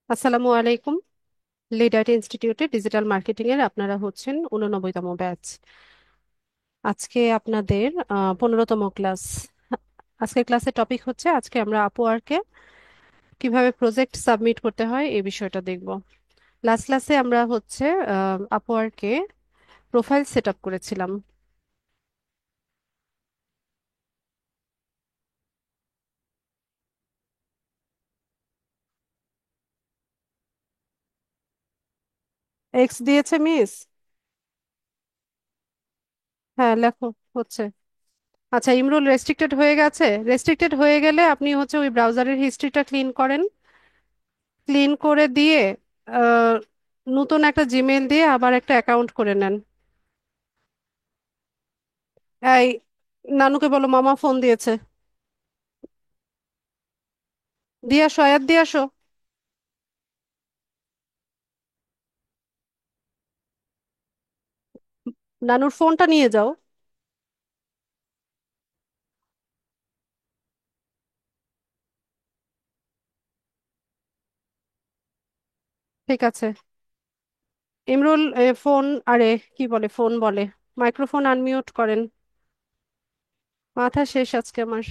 আসসালামু আলাইকুম। Lead IT ইনস্টিটিউটে ডিজিটাল মার্কেটিং এর আপনারা হচ্ছেন 89তম ব্যাচ। আজকে আপনাদের 15তম ক্লাস। আজকের ক্লাসের টপিক হচ্ছে আজকে আমরা আপওয়ার্কে কিভাবে প্রজেক্ট সাবমিট করতে হয় এই বিষয়টা দেখব। লাস্ট ক্লাসে আমরা হচ্ছে আপওয়ার্কে প্রোফাইল সেট আপ করেছিলাম। এক্স দিয়েছে মিস। হ্যাঁ, লেখো। হচ্ছে। আচ্ছা, ইমরুল রেস্ট্রিক্টেড হয়ে গেছে। রেস্ট্রিক্টেড হয়ে গেলে আপনি হচ্ছে ওই ব্রাউজারের হিস্ট্রিটা ক্লিন করেন। ক্লিন করে দিয়ে আহ, নতুন একটা জিমেল দিয়ে আবার একটা অ্যাকাউন্ট করে নেন। এই, নানুকে বলো মামা ফোন দিয়েছে। দিয়ে আসো, আয়াত দিয়ে আসো। নানুর ফোনটা নিয়ে যাও। ঠিক আছে। ইমরুল ফোন, আরে কি বলে ফোন বলে, মাইক্রোফোন আনমিউট করেন। মাথা শেষ আজকে আমার।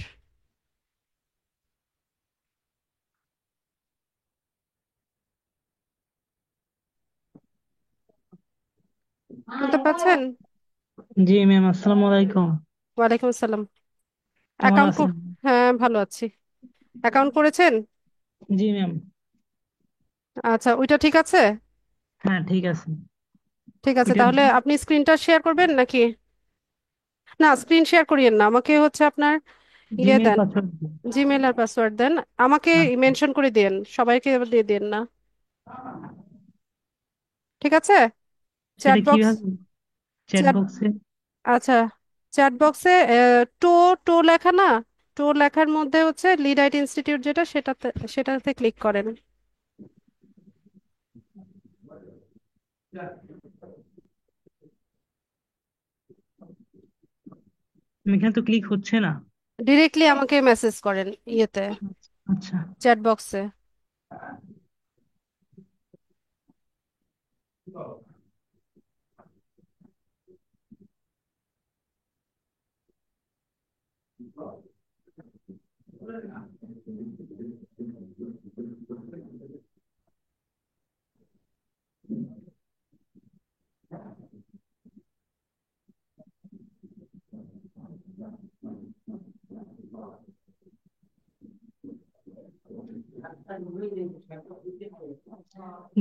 শুনতে পাচ্ছেন? জি ম্যাম, আসসালামু আলাইকুম। ওয়ালাইকুম আসসালাম। কেমন অ্যাকাউন্ট। আছেন? হ্যাঁ, ভালো আছি। অ্যাকাউন্ট করেছেন? জি ম্যাম। আচ্ছা, ওইটা ঠিক আছে। হ্যাঁ, ঠিক আছে। ঠিক আছে, ওইটা তাহলে আপনি স্ক্রিনটা শেয়ার করবেন নাকি? না, স্ক্রিন শেয়ার করিয়েন না, আমাকে হচ্ছে আপনার ইয়ে জিমেল দেন। পাসওয়ার্ড। জিমেল আর পাসওয়ার্ড দেন। আমাকে আচ্ছা। মেনশন করে দিন, সবাইকে আবার দিয়ে দিন না। ঠিক আছে। চ্যাট সেটা বক্স। কিভাবে? Chat chat. বক্সে? আচ্ছা, চ্যাট বক্সে টো টো লেখা না? টো লেখার মধ্যে হচ্ছে লিড আইটি ইনস্টিটিউট যেটা, সেটাতে সেটাতে ক্লিক করেন। এখানে তো ক্লিক হচ্ছে না। ডিরেক্টলি আমাকে মেসেজ করেন ইয়েতে, আচ্ছা। চ্যাট বক্সে।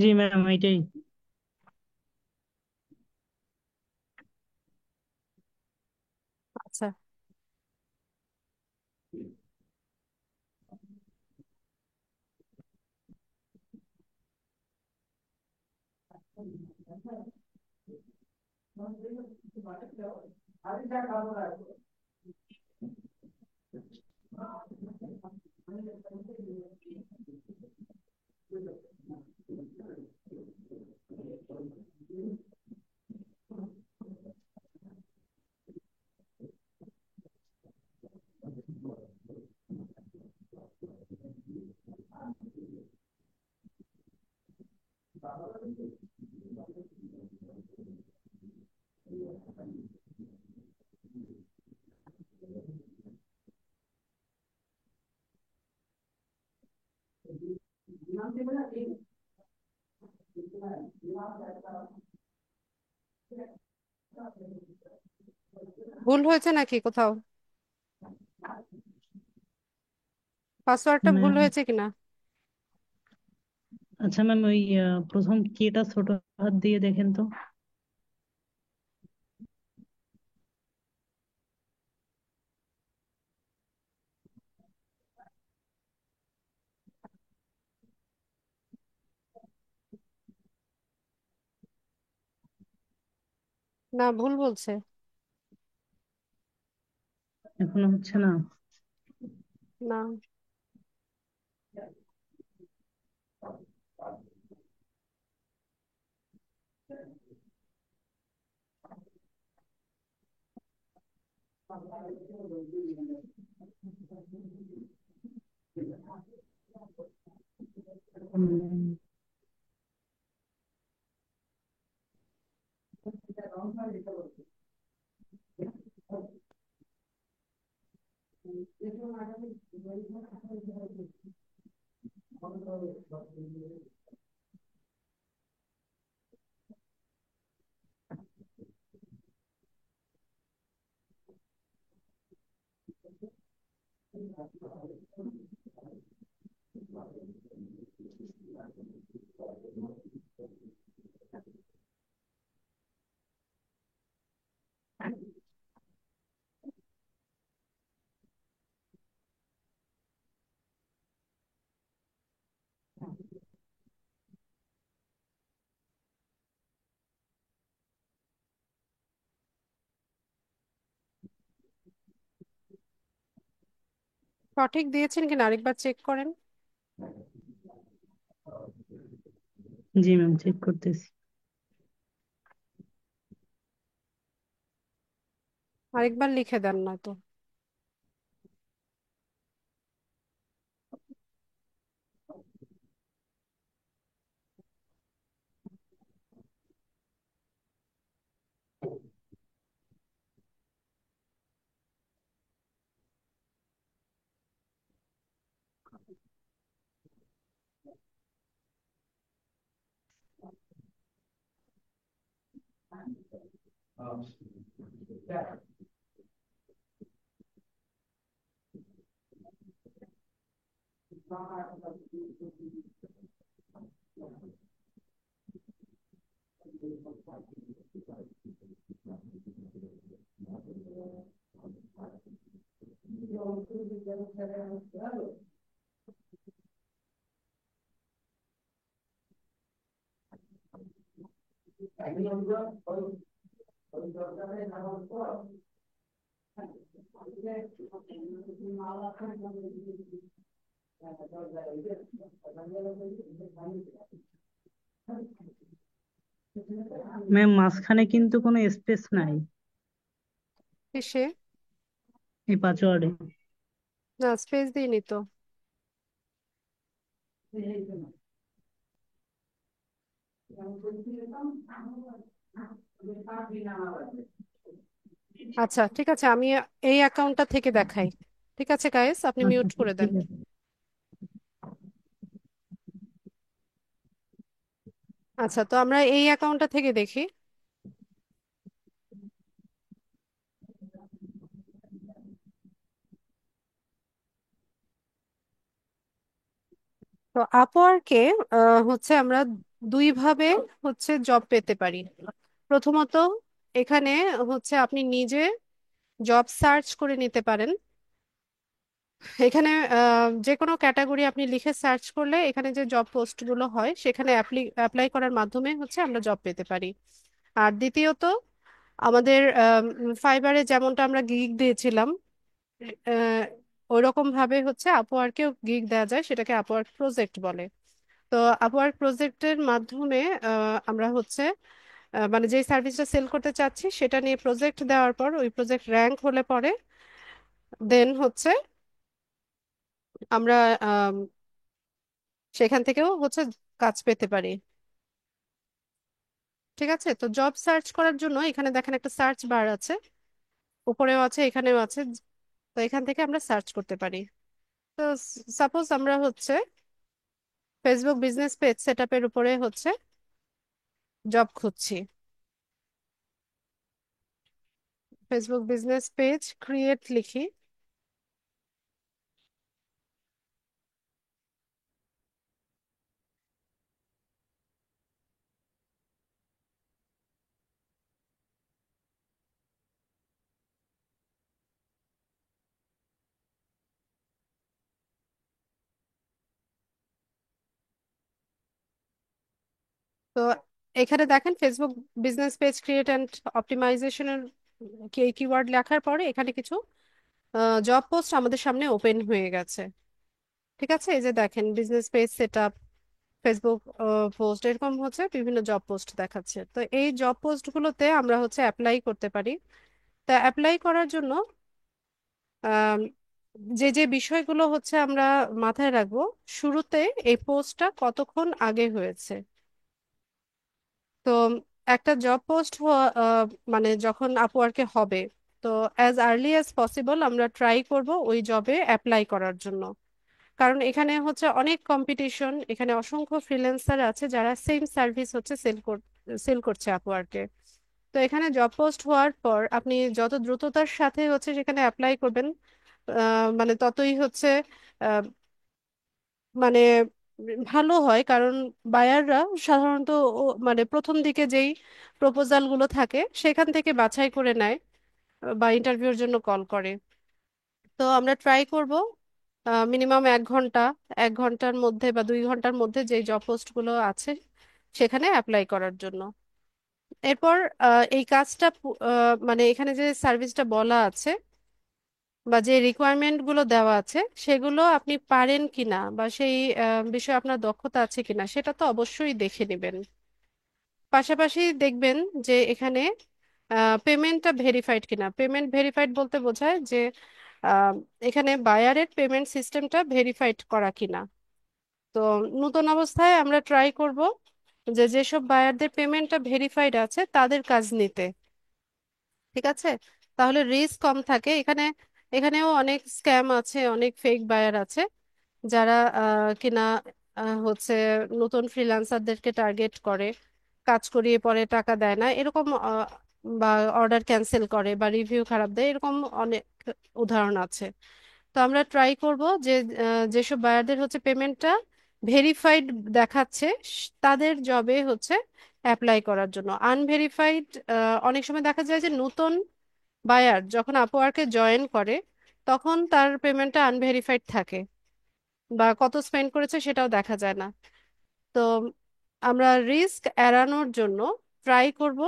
জি ম্যাম, এইটাই। আচ্ছা। ভুল হয়েছে নাকি কোথাও? পাসওয়ার্ডটা ভুল ম্যাম, হয়েছে কিনা? আচ্ছা ম্যাম, ওই প্রথম কিটা ছোট হাত দিয়ে দেখেন তো। না, ভুল বলছে। এখনো হচ্ছে না। না। সঠিক দিয়েছেন কিনা আরেকবার চেক করেন। জি ম্যাম, চেক করতেছি। আরেকবার লিখে দেন না তো। ম্যাম, মাঝখানে কিন্তু কোনো স্পেস নাই কিসে? এই পাসওয়ার্ডে। না, স্পেস দিইনি তো। আচ্ছা ঠিক আছে, আমি এই অ্যাকাউন্টটা থেকে দেখাই। ঠিক আছে গাইস, আপনি আচ্ছা মিউট করে দেন। ঠিক আছে। আচ্ছা, তো আমরা এই অ্যাকাউন্টটা থেকে দেখি। তো আপওয়ার্কে হচ্ছে আমরা দুই ভাবে হচ্ছে জব পেতে পারি। প্রথমত, এখানে হচ্ছে আপনি নিজে জব সার্চ করে নিতে পারেন। এখানে যে কোনো ক্যাটাগরি আপনি লিখে সার্চ করলে এখানে যে জব পোস্টগুলো হয় সেখানে অ্যাপ্লাই করার মাধ্যমে হচ্ছে আমরা জব পেতে পারি। আর দ্বিতীয়ত, আমাদের ফাইবারে যেমনটা আমরা গিগ দিয়েছিলাম, ওইরকম ভাবে হচ্ছে আপওয়ার্কেও গিগ দেওয়া যায়, সেটাকে আপওয়ার্ক প্রজেক্ট বলে। তো আপওয়ার্ক প্রজেক্টের মাধ্যমে আমরা হচ্ছে মানে যেই সার্ভিসটা সেল করতে চাচ্ছি সেটা নিয়ে প্রজেক্ট দেওয়ার পর ওই প্রজেক্ট র্যাঙ্ক হলে পরে দেন হচ্ছে আমরা আম, সেখান থেকেও হচ্ছে কাজ পেতে পারি। ঠিক আছে, তো জব সার্চ করার জন্য এখানে দেখেন একটা সার্চ বার আছে, উপরেও আছে এখানেও আছে। তো এখান থেকে আমরা সার্চ করতে পারি। তো সাপোজ আমরা হচ্ছে ফেসবুক বিজনেস পেজ সেট আপের উপরে হচ্ছে জব খুঁজছি। ফেসবুক বিজনেস পেজ ক্রিয়েট লিখি। তো এখানে দেখেন Facebook business page create and অপটিমাইজেশনের কিওয়ার্ড লেখার পরে এখানে কিছু জব পোস্ট আমাদের সামনে ওপেন হয়ে গেছে। ঠিক আছে, এই যে দেখেন business page set up, Facebook post, এরকম হচ্ছে বিভিন্ন জব পোস্ট দেখাচ্ছে। তো এই জব পোস্ট গুলোতে আমরা হচ্ছে অ্যাপ্লাই করতে পারি। তা অ্যাপ্লাই করার জন্য আম, যে যে বিষয়গুলো হচ্ছে আমরা মাথায় রাখবো, শুরুতে এই পোস্টটা কতক্ষণ আগে হয়েছে। তো একটা জব পোস্ট মানে যখন আপওয়ার্কে হবে, তো অ্যাজ আর্লি অ্যাজ পসিবল আমরা ট্রাই করব ওই জবে অ্যাপ্লাই করার জন্য। কারণ এখানে হচ্ছে অনেক কম্পিটিশন, এখানে অসংখ্য ফ্রিল্যান্সার আছে যারা সেম সার্ভিস হচ্ছে সেল করছে আপওয়ার্কে। তো এখানে জব পোস্ট হওয়ার পর আপনি যত দ্রুততার সাথে হচ্ছে সেখানে অ্যাপ্লাই করবেন, মানে ততই হচ্ছে আহ, মানে ভালো হয়। কারণ বায়াররা সাধারণত মানে প্রথম দিকে যেই প্রপোজাল গুলো থাকে সেখান থেকে বাছাই করে নেয় বা ইন্টারভিউর জন্য কল করে। তো আমরা ট্রাই করব মিনিমাম 1 ঘন্টা, 1 ঘন্টার মধ্যে বা 2 ঘন্টার মধ্যে যে জব পোস্ট গুলো আছে সেখানে অ্যাপ্লাই করার জন্য। এরপর এই কাজটা মানে এখানে যে সার্ভিসটা বলা আছে বা যে রিকোয়ারমেন্ট গুলো দেওয়া আছে সেগুলো আপনি পারেন কিনা বা সেই বিষয়ে আপনার দক্ষতা আছে কিনা সেটা তো অবশ্যই দেখে নেবেন। পাশাপাশি দেখবেন যে এখানে পেমেন্টটা ভেরিফাইড কিনা। পেমেন্ট ভেরিফাইড বলতে বোঝায় যে আহ, এখানে বায়ারের পেমেন্ট সিস্টেমটা ভেরিফাইড করা কিনা। তো নতুন অবস্থায় আমরা ট্রাই করব যে যেসব বায়ারদের পেমেন্টটা ভেরিফাইড আছে তাদের কাজ নিতে। ঠিক আছে? তাহলে রিস্ক কম থাকে। এখানেও অনেক স্ক্যাম আছে, অনেক ফেক বায়ার আছে যারা কিনা হচ্ছে নতুন ফ্রিল্যান্সারদেরকে টার্গেট করে, কাজ করিয়ে পরে টাকা দেয় না এরকম, বা অর্ডার ক্যান্সেল করে বা রিভিউ খারাপ দেয়, এরকম অনেক উদাহরণ আছে। তো আমরা ট্রাই করব যে যেসব বায়ারদের হচ্ছে পেমেন্টটা ভেরিফাইড দেখাচ্ছে তাদের জবে হচ্ছে অ্যাপ্লাই করার জন্য। আনভেরিফাইড অনেক সময় দেখা যায় যে নতুন বায়ার যখন আপওয়ার্কে জয়েন করে তখন তার পেমেন্টটা আনভেরিফাইড থাকে বা কত স্পেন্ড করেছে সেটাও দেখা যায় না। তো আমরা রিস্ক এড়ানোর জন্য ট্রাই করব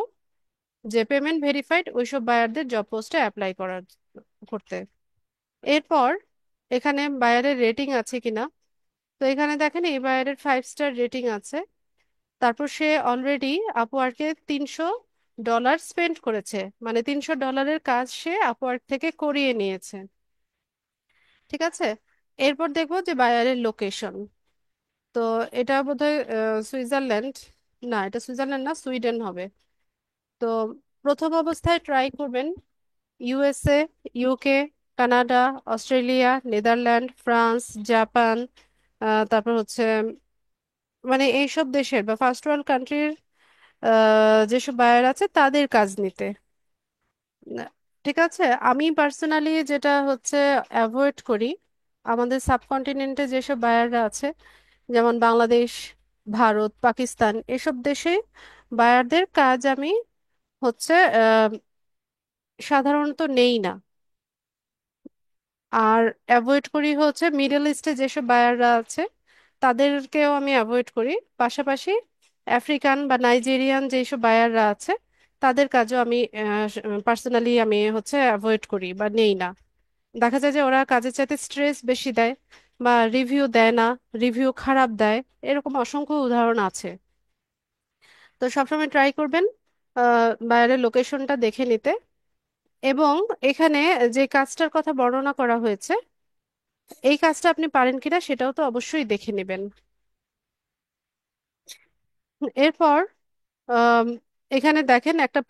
যে পেমেন্ট ভেরিফাইড ওইসব বায়ারদের জব পোস্টে অ্যাপ্লাই করতে। এরপর এখানে বায়ারের রেটিং আছে কিনা। তো এখানে দেখেন এই বায়ারের 5 স্টার রেটিং আছে। তারপর সে অলরেডি আপওয়ার্কে $300 স্পেন্ড করেছে, মানে $300 কাজ সে আপওয়ার্ক থেকে করিয়ে নিয়েছে। ঠিক আছে? এরপর দেখবো যে বায়ারের লোকেশন। তো এটা বোধহয় সুইজারল্যান্ড, না এটা সুইজারল্যান্ড না, সুইডেন হবে। তো প্রথম অবস্থায় ট্রাই করবেন USA, UK, Canada, Australia, Netherland, France, Japan, তারপর হচ্ছে মানে এইসব দেশের বা ফার্স্ট ওয়ার্ল্ড কান্ট্রির যেসব বায়ার আছে তাদের কাজ নিতে। না, ঠিক আছে। আমি পার্সোনালি যেটা হচ্ছে অ্যাভয়েড করি, আমাদের সাবকন্টিনেন্টে যেসব বায়াররা আছে যেমন বাংলাদেশ, ভারত, পাকিস্তান, এসব দেশে বায়ারদের কাজ আমি হচ্ছে সাধারণত নেই না। আর অ্যাভয়েড করি হচ্ছে মিডল ইস্টে যেসব বায়াররা আছে তাদেরকেও আমি অ্যাভয়েড করি। পাশাপাশি আফ্রিকান বা নাইজেরিয়ান যেসব বায়াররা আছে তাদের কাজও আমি পার্সোনালি আমি হচ্ছে অ্যাভয়েড করি বা নেই না। দেখা যায় যে ওরা কাজের চাইতে স্ট্রেস বেশি দেয় বা রিভিউ দেয় না, রিভিউ খারাপ দেয়, এরকম অসংখ্য উদাহরণ আছে। তো সবসময় ট্রাই করবেন বায়ারের লোকেশনটা দেখে নিতে। এবং এখানে যে কাজটার কথা বর্ণনা করা হয়েছে এই কাজটা আপনি পারেন কিনা সেটাও তো অবশ্যই দেখে নেবেন। এরপর আম, এখানে দেখেন একটা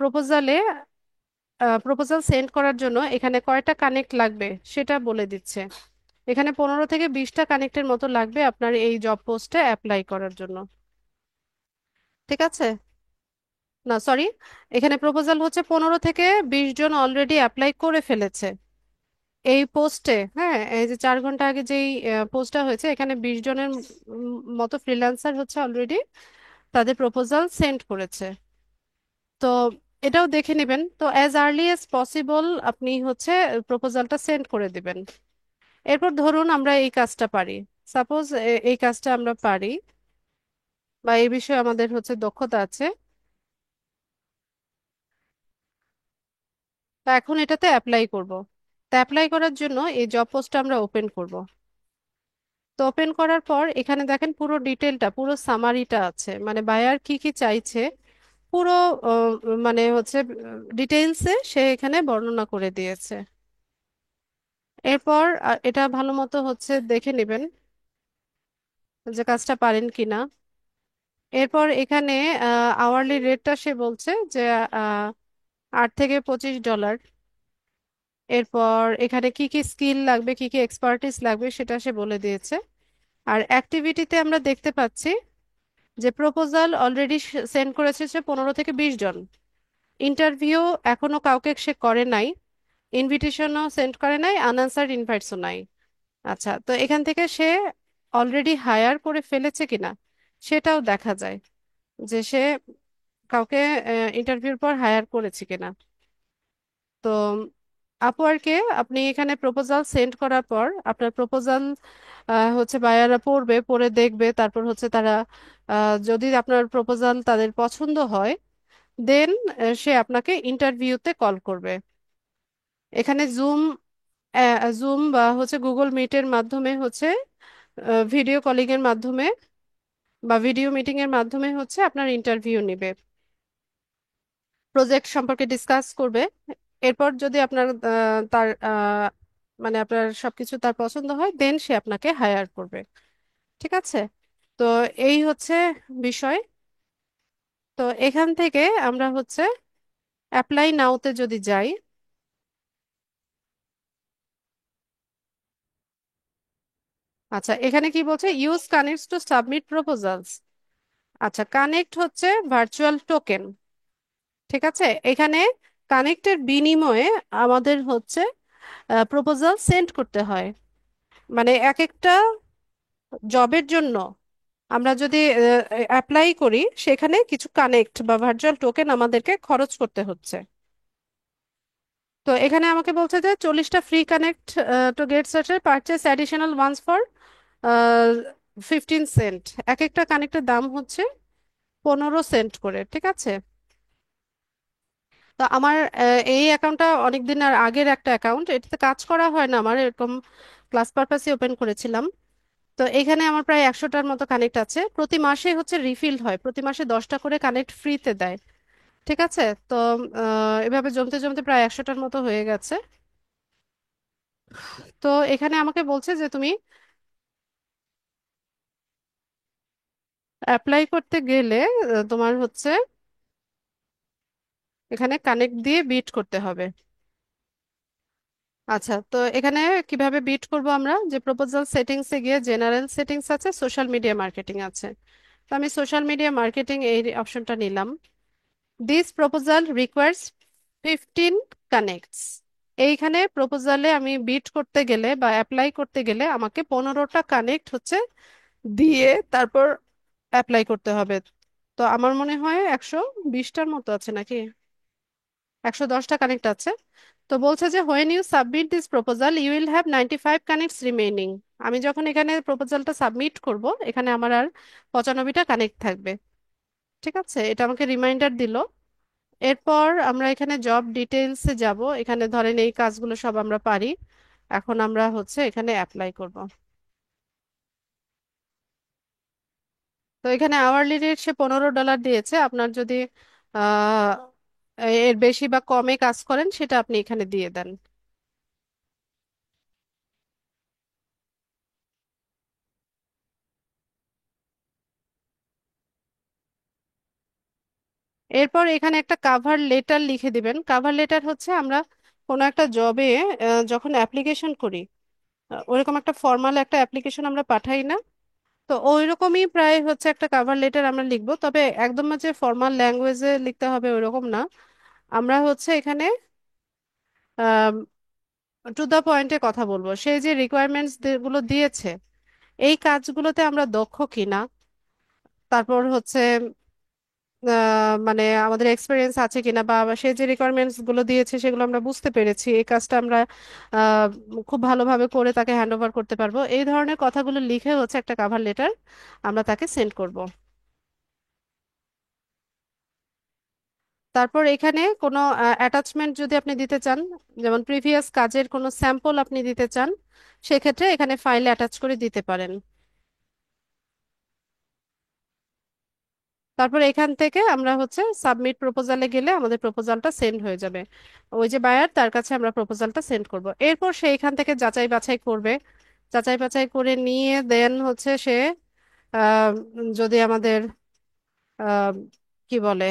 প্রপোজাল সেন্ড করার জন্য এখানে কয়টা কানেক্ট লাগবে সেটা বলে দিচ্ছে। এখানে 15 থেকে 20টা কানেক্টের মতো লাগবে আপনার এই জব পোস্টে অ্যাপ্লাই করার জন্য। ঠিক আছে? না সরি, এখানে প্রপোজাল হচ্ছে 15 থেকে 20 জন অলরেডি অ্যাপ্লাই করে ফেলেছে এই পোস্টে। হ্যাঁ, এই যে 4 ঘন্টা আগে যেই পোস্টটা হয়েছে এখানে 20 জনের মতো ফ্রিল্যান্সার হচ্ছে অলরেডি তাদের প্রপোজাল সেন্ড করেছে। তো এটাও দেখে নেবেন। তো অ্যাজ আর্লি অ্যাজ পসিবল আপনি হচ্ছে প্রপোজালটা সেন্ড করে দিবেন। এরপর ধরুন আমরা এই কাজটা পারি, সাপোজ এই কাজটা আমরা পারি বা এই বিষয়ে আমাদের হচ্ছে দক্ষতা আছে, তা এখন এটাতে অ্যাপ্লাই করব। তা অ্যাপ্লাই করার জন্য এই জব পোস্টটা আমরা ওপেন করব। তো ওপেন করার পর এখানে দেখেন পুরো ডিটেলটা, পুরো সামারিটা আছে, মানে বায়ার কি কি চাইছে পুরো আহ, মানে হচ্ছে ডিটেইলসে সে এখানে বর্ণনা করে দিয়েছে। এরপর এটা ভালো মতো হচ্ছে দেখে নেবেন যে কাজটা পারেন কিনা। এরপর এখানে আওয়ারলি রেটটা সে বলছে যে আহ, $8 থেকে $25। এরপর এখানে কি কি স্কিল লাগবে, কি কি এক্সপার্টিস লাগবে সেটা সে বলে দিয়েছে। আর অ্যাক্টিভিটিতে আমরা দেখতে পাচ্ছি যে প্রপোজাল অলরেডি সেন্ড করেছে সে 15 থেকে 20 জন। ইন্টারভিউ এখনো কাউকে সে করে নাই, ইনভিটেশনও সেন্ড করে নাই, আনআনসার্ড ইনভাইটসও নাই। আচ্ছা, তো এখান থেকে সে অলরেডি হায়ার করে ফেলেছে কিনা সেটাও দেখা যায়, যে সে কাউকে ইন্টারভিউর পর হায়ার করেছে কিনা। তো আপওয়ার্কে আপনি এখানে প্রপোজাল সেন্ড করার পর আপনার প্রপোজাল হচ্ছে বায়াররা পড়বে, পড়ে দেখবে, তারপর হচ্ছে তারা যদি আপনার প্রপোজাল তাদের পছন্দ হয় দেন সে আপনাকে ইন্টারভিউতে কল করবে। এখানে জুম বা হচ্ছে গুগল মিটের মাধ্যমে হচ্ছে ভিডিও কলিং এর মাধ্যমে বা ভিডিও মিটিং এর মাধ্যমে হচ্ছে আপনার ইন্টারভিউ নিবে, প্রজেক্ট সম্পর্কে ডিসকাস করবে। এরপর যদি আপনার তার মানে আপনার সবকিছু তার পছন্দ হয় দেন সে আপনাকে হায়ার করবে। ঠিক আছে? তো এই হচ্ছে বিষয়। তো এখান থেকে আমরা হচ্ছে অ্যাপ্লাই নাওতে যদি যাই, আচ্ছা এখানে কি বলছে, use connect to submit proposals. আচ্ছা, কানেক্ট হচ্ছে ভার্চুয়াল টোকেন। ঠিক আছে, এখানে কানেক্টের বিনিময়ে আমাদের হচ্ছে প্রপোজাল সেন্ড করতে হয়। মানে এক একটা জবের জন্য আমরা যদি অ্যাপ্লাই করি সেখানে কিছু কানেক্ট বা ভার্চুয়াল টোকেন আমাদেরকে খরচ করতে হচ্ছে। তো এখানে আমাকে বলছে যে 40টা free connect to get started, purchase additional ones for 15 cent. এক একটা কানেক্টের দাম হচ্ছে 15 সেন্ট করে। ঠিক আছে? তো আমার এই অ্যাকাউন্টটা অনেক দিন আর আগের একটা অ্যাকাউন্ট, এটাতে কাজ করা হয় না, আমার এরকম ক্লাস পারপাসে ওপেন করেছিলাম। তো এখানে আমার প্রায় 100টার মতো কানেক্ট আছে, প্রতি মাসে হচ্ছে রিফিল হয়, প্রতি মাসে 10টা করে কানেক্ট ফ্রিতে দেয়। ঠিক আছে? তো এভাবে জমতে জমতে প্রায় 100টার মতো হয়ে গেছে। তো এখানে আমাকে বলছে যে তুমি অ্যাপ্লাই করতে গেলে তোমার হচ্ছে এখানে কানেক্ট দিয়ে বিট করতে হবে। আচ্ছা, তো এখানে কিভাবে বিট করব আমরা, যে প্রপোজাল সেটিংসে গিয়ে জেনারেল সেটিংস আছে, সোশ্যাল মিডিয়া মার্কেটিং আছে। তো আমি সোশ্যাল মিডিয়া মার্কেটিং এই অপশনটা নিলাম। This proposal requires 15 connects. এইখানে প্রপোজালে আমি বিট করতে গেলে বা অ্যাপ্লাই করতে গেলে আমাকে 15টা কানেক্ট হচ্ছে দিয়ে তারপর অ্যাপ্লাই করতে হবে। তো আমার মনে হয় 120টার মতো আছে নাকি 110টা কানেক্ট আছে। তো বলছে যে when you submit this proposal you will have 95 connects remaining. আমি যখন এখানে প্রপোজালটা সাবমিট করব এখানে আমার আর 95টা কানেক্ট থাকবে। ঠিক আছে, এটা আমাকে রিমাইন্ডার দিল। এরপর আমরা এখানে জব ডিটেইলসে যাব, এখানে ধরেন এই কাজগুলো সব আমরা পারি। এখন আমরা হচ্ছে এখানে অ্যাপ্লাই করব। তো এখানে আওয়ারলি রেট সে $15 দিয়েছে, আপনার যদি আহ এর বেশি বা কমে কাজ করেন সেটা আপনি এখানে দিয়ে দেন। এরপর এখানে একটা কাভার লেটার লিখে দিবেন। কাভার লেটার হচ্ছে আমরা কোনো একটা জবে যখন অ্যাপ্লিকেশন করি, ওইরকম একটা ফর্মাল একটা অ্যাপ্লিকেশন আমরা পাঠাই না, তো ওই রকমই প্রায় হচ্ছে একটা কাভার লেটার আমরা লিখবো, তবে একদম যে ফর্মাল ল্যাঙ্গুয়েজে লিখতে হবে ওইরকম না। আমরা হচ্ছে এখানে টু দা পয়েন্টে কথা বলবো, সেই যে রিকোয়ারমেন্টস গুলো দিয়েছে এই কাজগুলোতে আমরা দক্ষ কিনা, তারপর হচ্ছে মানে আমাদের এক্সপিরিয়েন্স আছে কিনা, বা সে যে রিকোয়ারমেন্টস গুলো দিয়েছে সেগুলো আমরা বুঝতে পেরেছি, এই কাজটা আমরা আহ, খুব ভালোভাবে করে তাকে হ্যান্ড ওভার করতে পারবো, এই ধরনের কথাগুলো লিখে হচ্ছে একটা কাভার লেটার আমরা তাকে সেন্ড করব। তারপর এখানে কোনো অ্যাটাচমেন্ট যদি আপনি দিতে চান, যেমন প্রিভিয়াস কাজের কোনো স্যাম্পল আপনি দিতে চান, সেক্ষেত্রে এখানে ফাইলে অ্যাটাচ করে দিতে পারেন। তারপর এখান থেকে আমরা হচ্ছে সাবমিট প্রপোজালে গেলে আমাদের প্রপোজালটা সেন্ড হয়ে যাবে, ওই যে বায়ার তার কাছে আমরা প্রপোজালটা সেন্ড করব। এরপর সে এখান থেকে যাচাই বাছাই করবে, যাচাই বাছাই করে নিয়ে দেন হচ্ছে সে যদি আমাদের আহ, কি বলে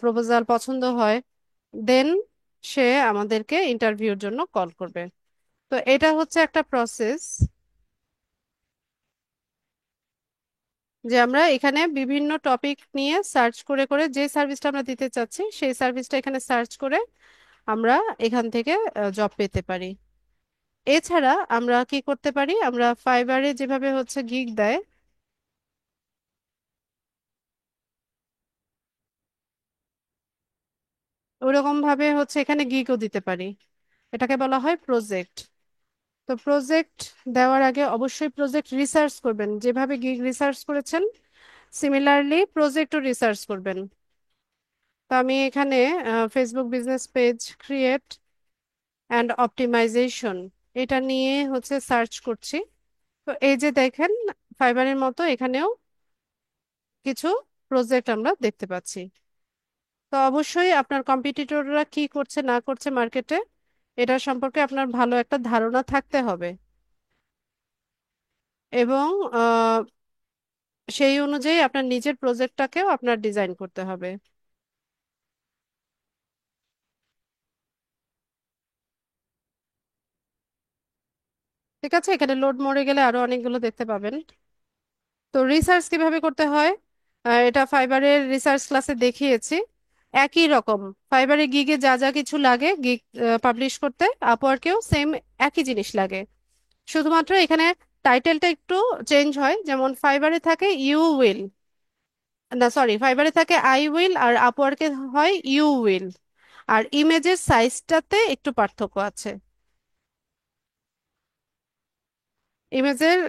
প্রপোজাল পছন্দ হয় দেন সে আমাদেরকে ইন্টারভিউর জন্য কল করবে। তো এটা হচ্ছে একটা প্রসেস, যে আমরা এখানে বিভিন্ন টপিক নিয়ে সার্চ করে করে যে সার্ভিসটা আমরা দিতে চাচ্ছি সেই সার্ভিসটা এখানে সার্চ করে আমরা এখান থেকে জব পেতে পারি। এছাড়া আমরা কি করতে পারি, আমরা ফাইবারে যেভাবে হচ্ছে গিগ দেয় ওরকম ভাবে হচ্ছে এখানে গিগও দিতে পারি। এটাকে বলা হয় প্রজেক্ট। তো প্রজেক্ট দেওয়ার আগে অবশ্যই প্রজেক্ট রিসার্চ করবেন, যেভাবে গিগ রিসার্চ করেছেন সিমিলারলি প্রজেক্টও রিসার্চ করবেন। তো আমি এখানে Facebook business page create and optimization এটা নিয়ে হচ্ছে সার্চ করছি। তো এই যে দেখেন ফাইবারের মতো এখানেও কিছু প্রজেক্ট আমরা দেখতে পাচ্ছি। তো অবশ্যই আপনার কম্পিটিটররা কি করছে না করছে মার্কেটে এটা সম্পর্কে আপনার ভালো একটা ধারণা থাকতে হবে, এবং সেই অনুযায়ী আপনার নিজের প্রজেক্টটাকেও আপনার ডিজাইন করতে হবে। ঠিক আছে, এখানে লোড মরে গেলে আরো অনেকগুলো দেখতে পাবেন। তো রিসার্চ কিভাবে করতে হয়, এটা ফাইবারের রিসার্চ ক্লাসে দেখিয়েছি। একই রকম ফাইবারে গিগে যা যা কিছু লাগে গিগ পাবলিশ করতে আপওয়ার্কেও সেম একই জিনিস লাগে। শুধুমাত্র এখানে টাইটেলটা একটু চেঞ্জ হয়, যেমন ফাইবারে থাকে ইউ উইল, না সরি ফাইবারে থাকে আই উইল আর আপওয়ার্কে হয় ইউ উইল। আর ইমেজের সাইজটাতে একটু পার্থক্য আছে। ইমেজের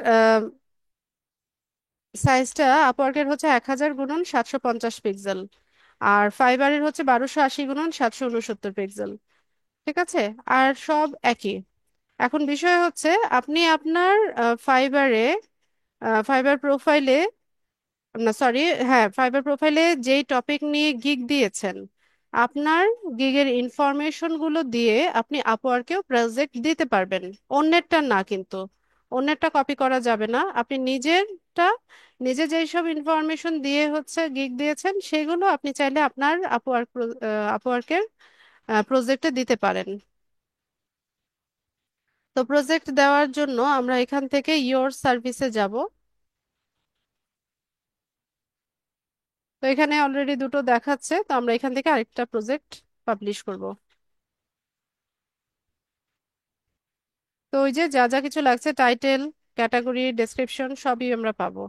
সাইজটা আপওয়ার্কের হচ্ছে 1000 গুণন 750 পিক্সেল, আর ফাইবারের হচ্ছে 1280 গুণন 769 পিক্সেল। ঠিক আছে, আর সব একই। এখন বিষয় হচ্ছে আপনি আপনার ফাইবারে ফাইবার প্রোফাইলে, না সরি, হ্যাঁ ফাইবার প্রোফাইলে যেই টপিক নিয়ে গিগ দিয়েছেন আপনার গিগের ইনফরমেশন গুলো দিয়ে আপনি আপওয়ার্কেও প্রজেক্ট দিতে পারবেন। অন্যেরটা না কিন্তু, অন্যেরটা কপি করা যাবে না। আপনি নিজেরটা, নিজে যেই সব ইনফরমেশন দিয়ে হচ্ছে গিগ দিয়েছেন সেগুলো আপনি চাইলে আপনার আপওয়ার্কের প্রজেক্টে দিতে পারেন। তো প্রজেক্ট দেওয়ার জন্য আমরা এখান থেকে ইয়োর সার্ভিসে যাব। তো এখানে অলরেডি দুটো দেখাচ্ছে, তো আমরা এখান থেকে আরেকটা প্রজেক্ট পাবলিশ করব। তো ওই যে যা যা কিছু লাগছে টাইটেল, ক্যাটাগরি, ডেসক্রিপশন সবই আমরা পাবো।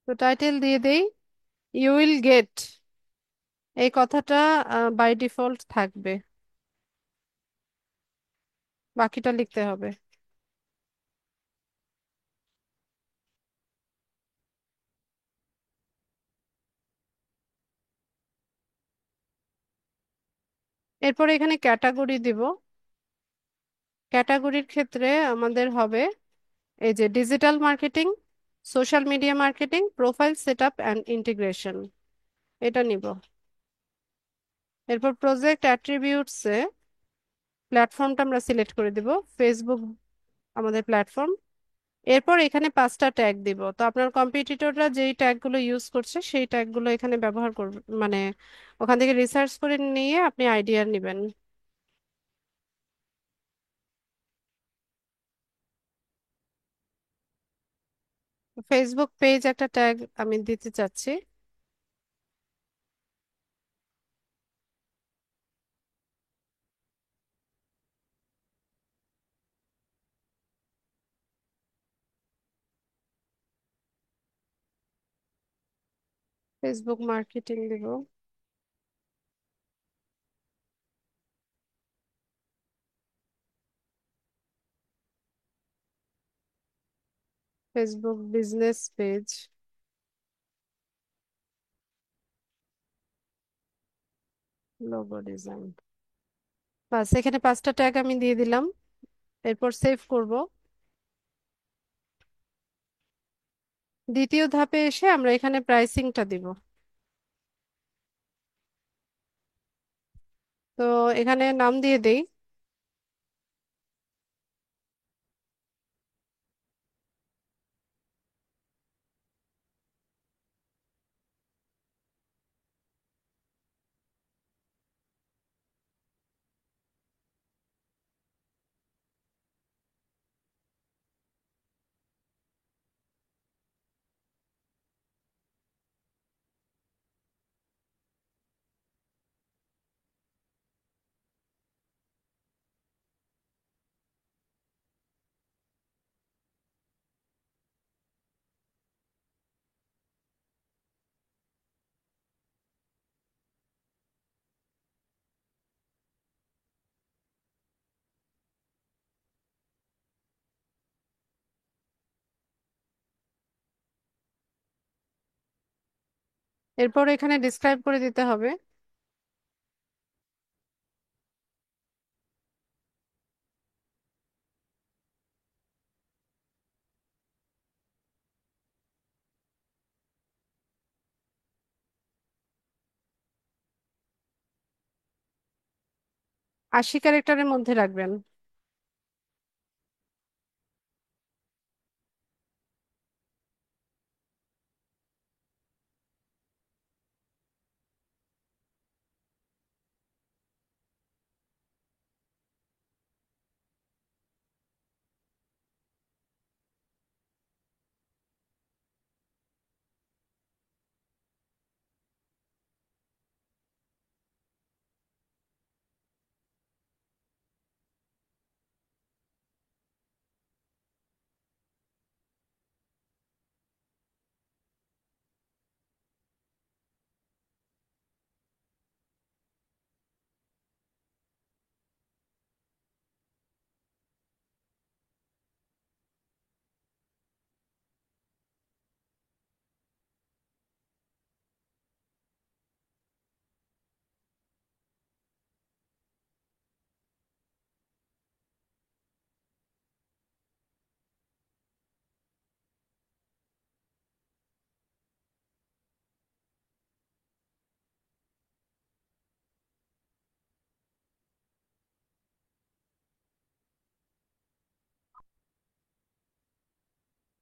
তো টাইটেল দিয়ে দেই ইউ উইল গেট, এই কথাটা বাই ডিফল্ট থাকবে, বাকিটা লিখতে হবে। এরপর এখানে ক্যাটাগরি দিব। ক্যাটাগরির ক্ষেত্রে আমাদের হবে এই যে digital marketing, social media marketing, profile setup and integration, এটা নিব। এরপর প্রজেক্ট অ্যাট্রিবিউটসে প্ল্যাটফর্মটা আমরা সিলেক্ট করে দিব, ফেসবুক আমাদের প্ল্যাটফর্ম। এরপর এখানে 5টা ট্যাগ দিব। তো আপনার কম্পিটিটররা যেই ট্যাগগুলো ইউজ করছে সেই ট্যাগগুলো এখানে ব্যবহার করবে, মানে ওখান থেকে রিসার্চ করে নিয়ে আপনি আইডিয়া নেবেন। ফেসবুক পেজ একটা ট্যাগ আমি দিতে চাচ্ছি। ফেসবুক মার্কেটিং দিব। Facebook business page, logo design. বাস, এখানে 5টা ট্যাগ আমি দিয়ে দিলাম। এরপর সেভ করব। দ্বিতীয় ধাপে এসে আমরা এখানে প্রাইসিংটা দিব। তো এখানে নাম দিয়ে দেই। এরপর এখানে ডিসক্রাইব করে দিতে হবে। 80 ক্যারেক্টারের মধ্যে রাখবেন।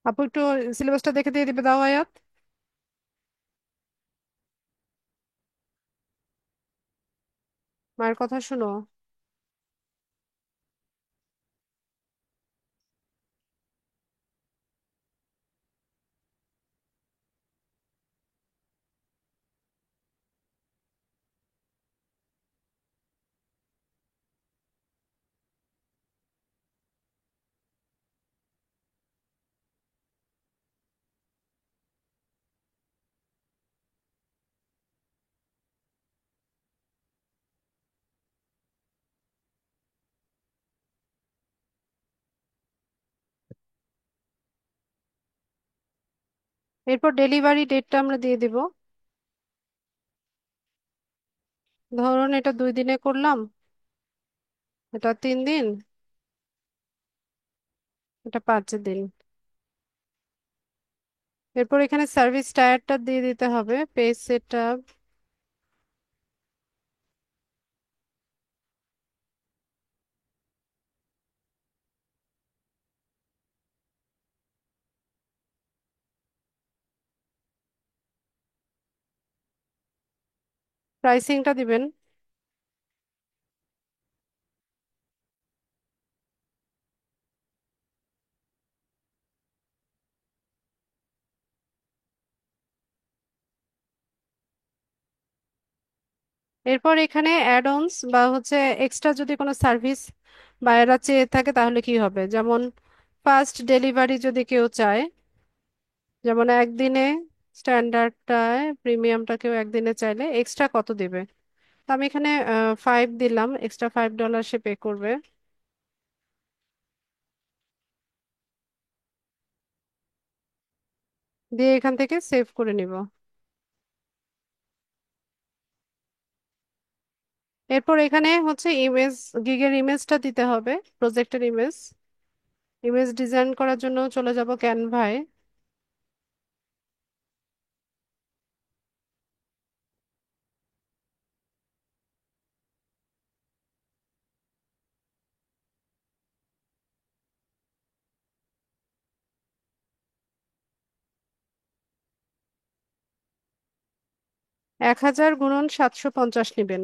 আপু একটু সিলেবাসটা দেখে দিয়ে দিবে, দাও আয়াত। মায়ের কথা শুনো। এরপর ডেলিভারি ডেটটা আমরা দিয়ে দিব। ধরুন এটা 2 দিনে করলাম, এটা 3 দিন, এটা 5 দিন। এরপর এখানে সার্ভিস টায়ারটা দিয়ে দিতে হবে, পেজ সেট আপ। প্রাইসিংটা দিবেন। এরপর এখানে অ্যাড অনস বা হচ্ছে এক্সট্রা যদি কোনো সার্ভিস বায়াররা চেয়ে থাকে তাহলে কি হবে, যেমন ফাস্ট ডেলিভারি যদি কেউ চায়, যেমন একদিনে স্ট্যান্ডার্ডটায়, প্রিমিয়ামটা কেউ একদিনে চাইলে এক্সট্রা কত দিবে। তো আমি এখানে 5 দিলাম, এক্সট্রা $5 সে পে করবে। দিয়ে এখান থেকে সেভ করে নিব। এরপর এখানে হচ্ছে ইমেজ, গিগের ইমেজটা দিতে হবে, প্রজেক্টের ইমেজ। ইমেজ ডিজাইন করার জন্য চলে যাব ক্যানভায়। 1000 গুণন 750 নেবেন।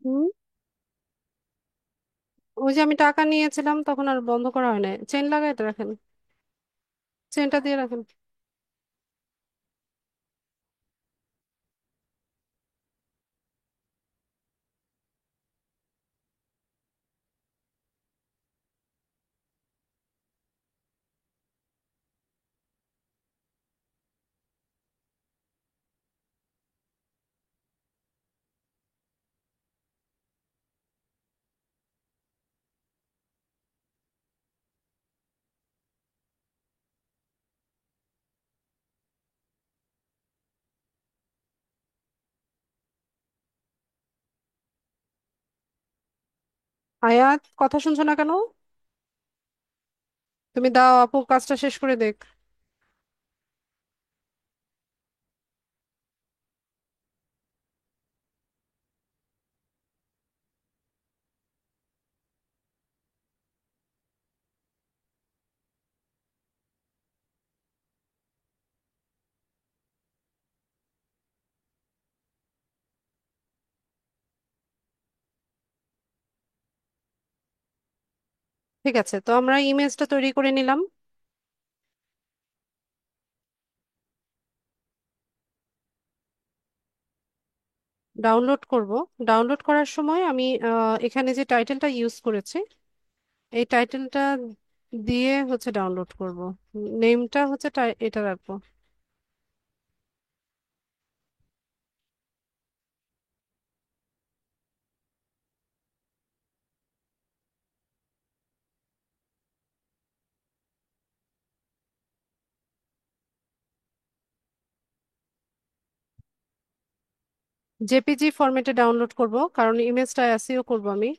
হুম। ওই যে আমি টাকা নিয়েছিলাম তখন আর বন্ধ করা হয় না, চেন লাগাইতে রাখেন, চেনটা দিয়ে রাখেন। আয়াত, কথা শুনছো না কেন? তুমি দাও, আপু কাজটা শেষ করে দেখ। ঠিক আছে, তো আমরা ইমেজটা তৈরি করে নিলাম। ডাউনলোড করব। ডাউনলোড করার সময় আমি এখানে যে টাইটেলটা ইউজ করেছি, এই টাইটেলটা দিয়ে হচ্ছে ডাউনলোড করব। নেমটা হচ্ছে এটা রাখবো। জেপিজি ফরম্যাটে ডাউনলোড করব, কারণ ইমেজটা এসইও করব আমি।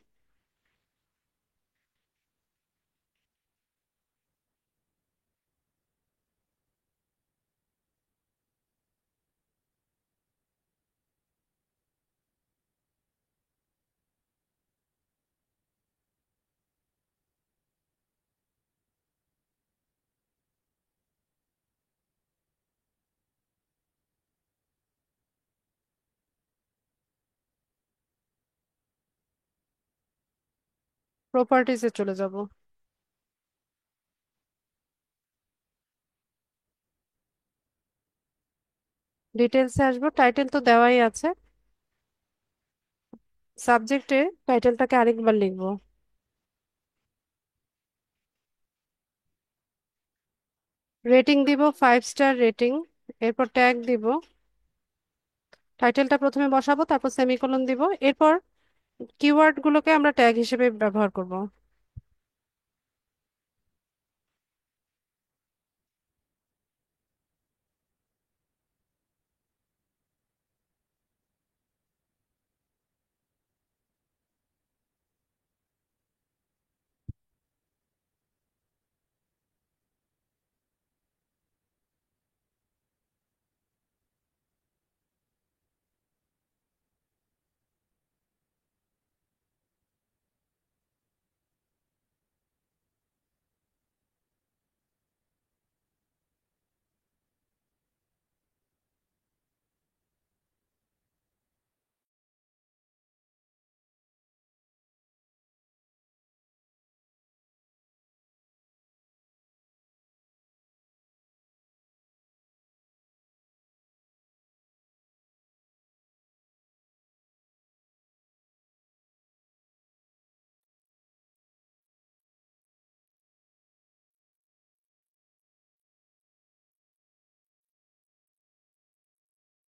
প্রপার্টিজে চলে যাব। ডিটেলসে আসবো, টাইটেল তো দেওয়াই আছে। সাবজেক্টে টাইটেলটাকে আরেকবার লিখবো। রেটিং দিব 5 স্টার রেটিং। এরপর ট্যাগ দিব। টাইটেলটা প্রথমে বসাবো, তারপর সেমিকোলন দিব। এরপর কিওয়ার্ড গুলোকে আমরা ট্যাগ হিসেবে ব্যবহার করব।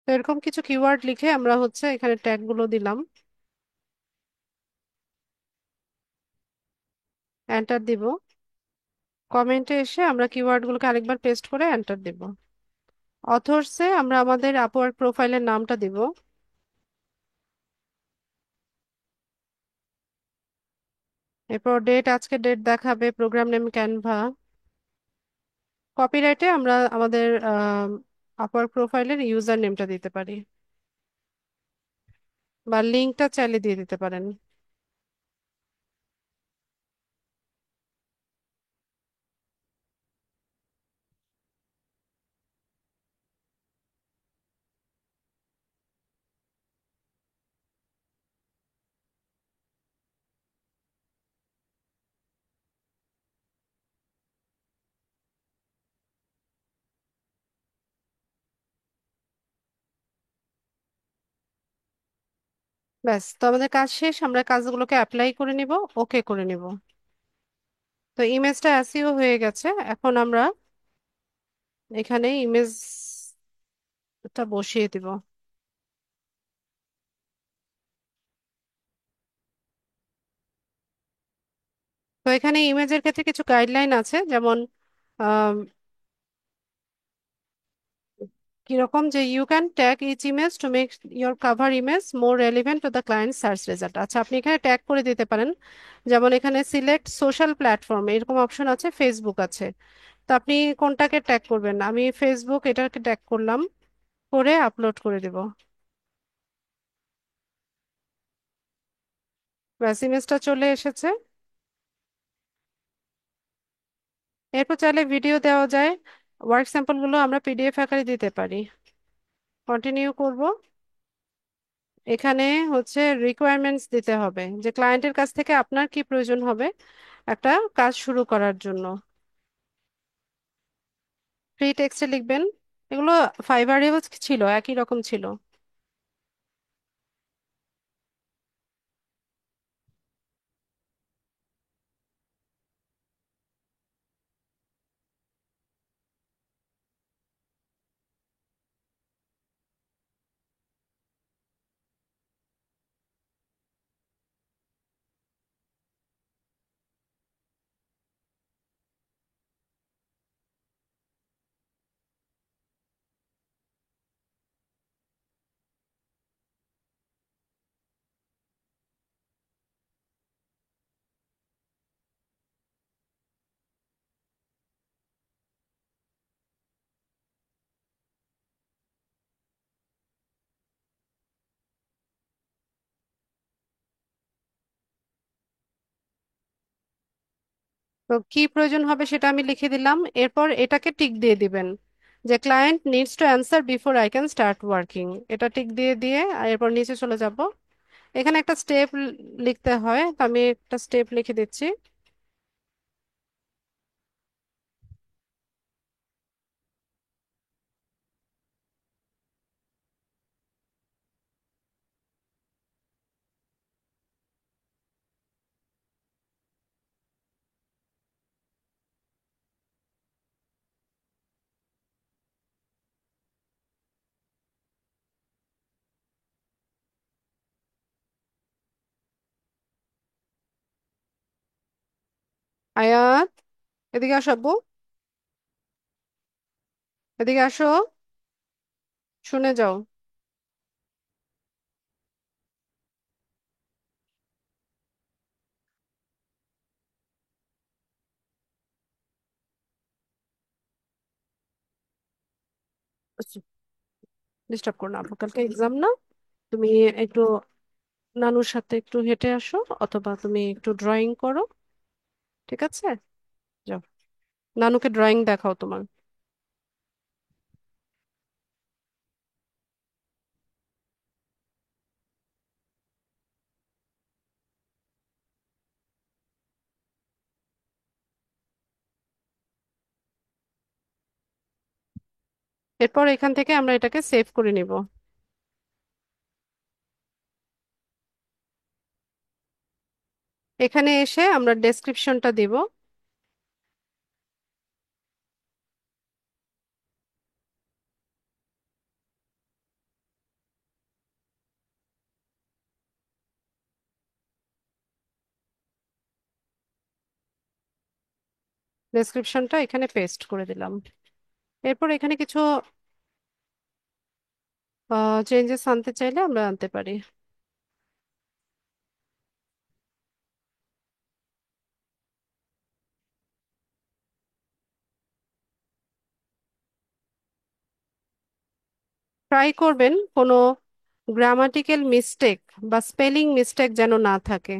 তো এরকম কিছু কিওয়ার্ড লিখে আমরা হচ্ছে এখানে ট্যাগ গুলো দিলাম। এন্টার দিব। কমেন্টে এসে আমরা কিওয়ার্ড গুলোকে আরেকবার পেস্ট করে এন্টার দিব। অথর্সে আমরা আমাদের আপওয়ার্ক প্রোফাইলের নামটা দিব। এরপর ডেট, আজকে ডেট দেখাবে, প্রোগ্রাম নেম ক্যানভা। কপিরাইটে আমরা আমাদের আপওয়ার্ক প্রোফাইলের ইউজার নেমটা দিতে পারি, বা লিঙ্কটা চাইলে দিয়ে দিতে পারেন। ব্যাস, তো আমাদের কাজ শেষ, আমরা কাজগুলোকে অ্যাপ্লাই করে নিব, ওকে করে নিব। তো ইমেজটা এসইও হয়ে গেছে। এখন আমরা এখানে ইমেজটা বসিয়ে দিব। তো এখানে ইমেজের ক্ষেত্রে কিছু গাইডলাইন আছে, যেমন আম, কিরকম যে you can tag each image to make your cover image more relevant to the client search result. আচ্ছা, আপনি এখানে ট্যাগ করে দিতে পারেন। যেমন এখানে সিলেক্ট সোশ্যাল প্ল্যাটফর্ম এরকম অপশন আছে, ফেসবুক আছে। তো আপনি কোনটাকে ট্যাগ করবেন? আমি ফেসবুক এটাকে ট্যাগ করলাম, করে আপলোড করে দেব। ব্যাস, ইমেজটা চলে এসেছে। এরপর চাইলে ভিডিও দেওয়া যায়। ওয়ার্ক স্যাম্পলগুলো আমরা পিডিএফ আকারে দিতে পারি। কন্টিনিউ করব। এখানে হচ্ছে রিকোয়ারমেন্টস দিতে হবে, যে ক্লায়েন্টের কাছ থেকে আপনার কি প্রয়োজন হবে একটা কাজ শুরু করার জন্য। ফ্রি টেক্সটে লিখবেন। এগুলো ফাইবারেও ছিল, একই রকম ছিল। তো কি প্রয়োজন হবে সেটা আমি লিখে দিলাম। এরপর এটাকে টিক দিয়ে দিবেন, যে client needs to answer before I can start working. এটা টিক দিয়ে দিয়ে আর এরপর নিচে চলে যাব। এখানে একটা স্টেপ লিখতে হয়, তো আমি একটা স্টেপ লিখে দিচ্ছি। আয়াত, এদিকে আসো আব্বু, এদিকে আসো, শুনে যাও। ডিস্টার্ব করো না, আপু কালকে এক্সাম না। তুমি একটু নানুর সাথে একটু হেঁটে আসো, অথবা তুমি একটু ড্রয়িং করো। ঠিক আছে, যাও, নানুকে ড্রয়িং দেখাও তোমার। এরপর এখান থেকে আমরা এটাকে সেভ করে নিব। এখানে এসে আমরা ডেসক্রিপশনটা দিব। ডেসক্রিপশনটা এখানে পেস্ট করে দিলাম। এরপর এখানে কিছু চেঞ্জেস আনতে চাইলে আমরা আনতে পারি। ট্রাই করবেন কোনো গ্রামাটিক্যাল মিস্টেক বা স্পেলিং মিস্টেক যেন না থাকে।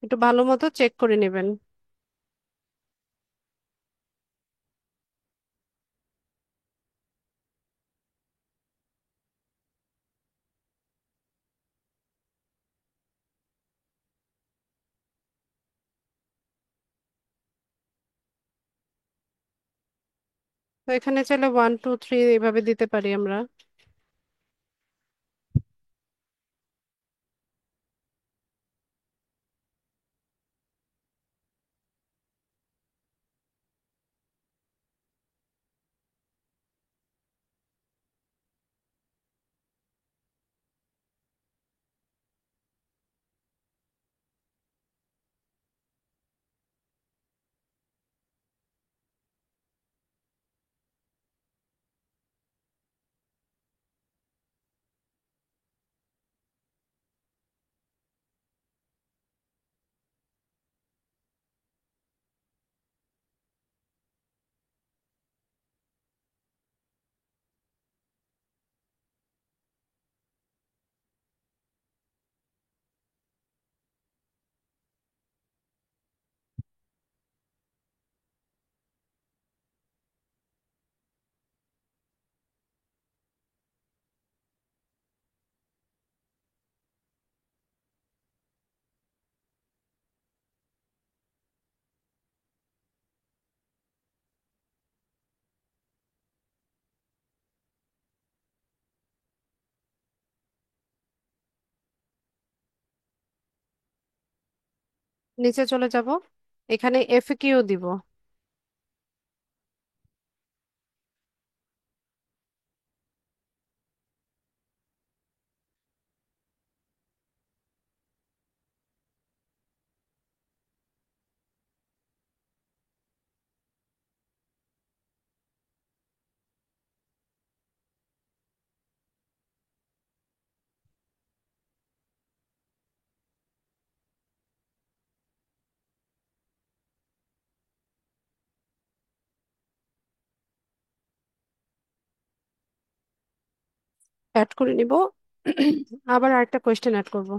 একটু ভালো মতো চেক করে নেবেন। তো এখানে চাইলে 1 2 3 এইভাবে দিতে পারি আমরা। নিচে চলে যাব, এখানে এফকিউ দিব। অ্যাড করে নিব। আবার আরেকটা কোয়েশ্চেন অ্যাড করব।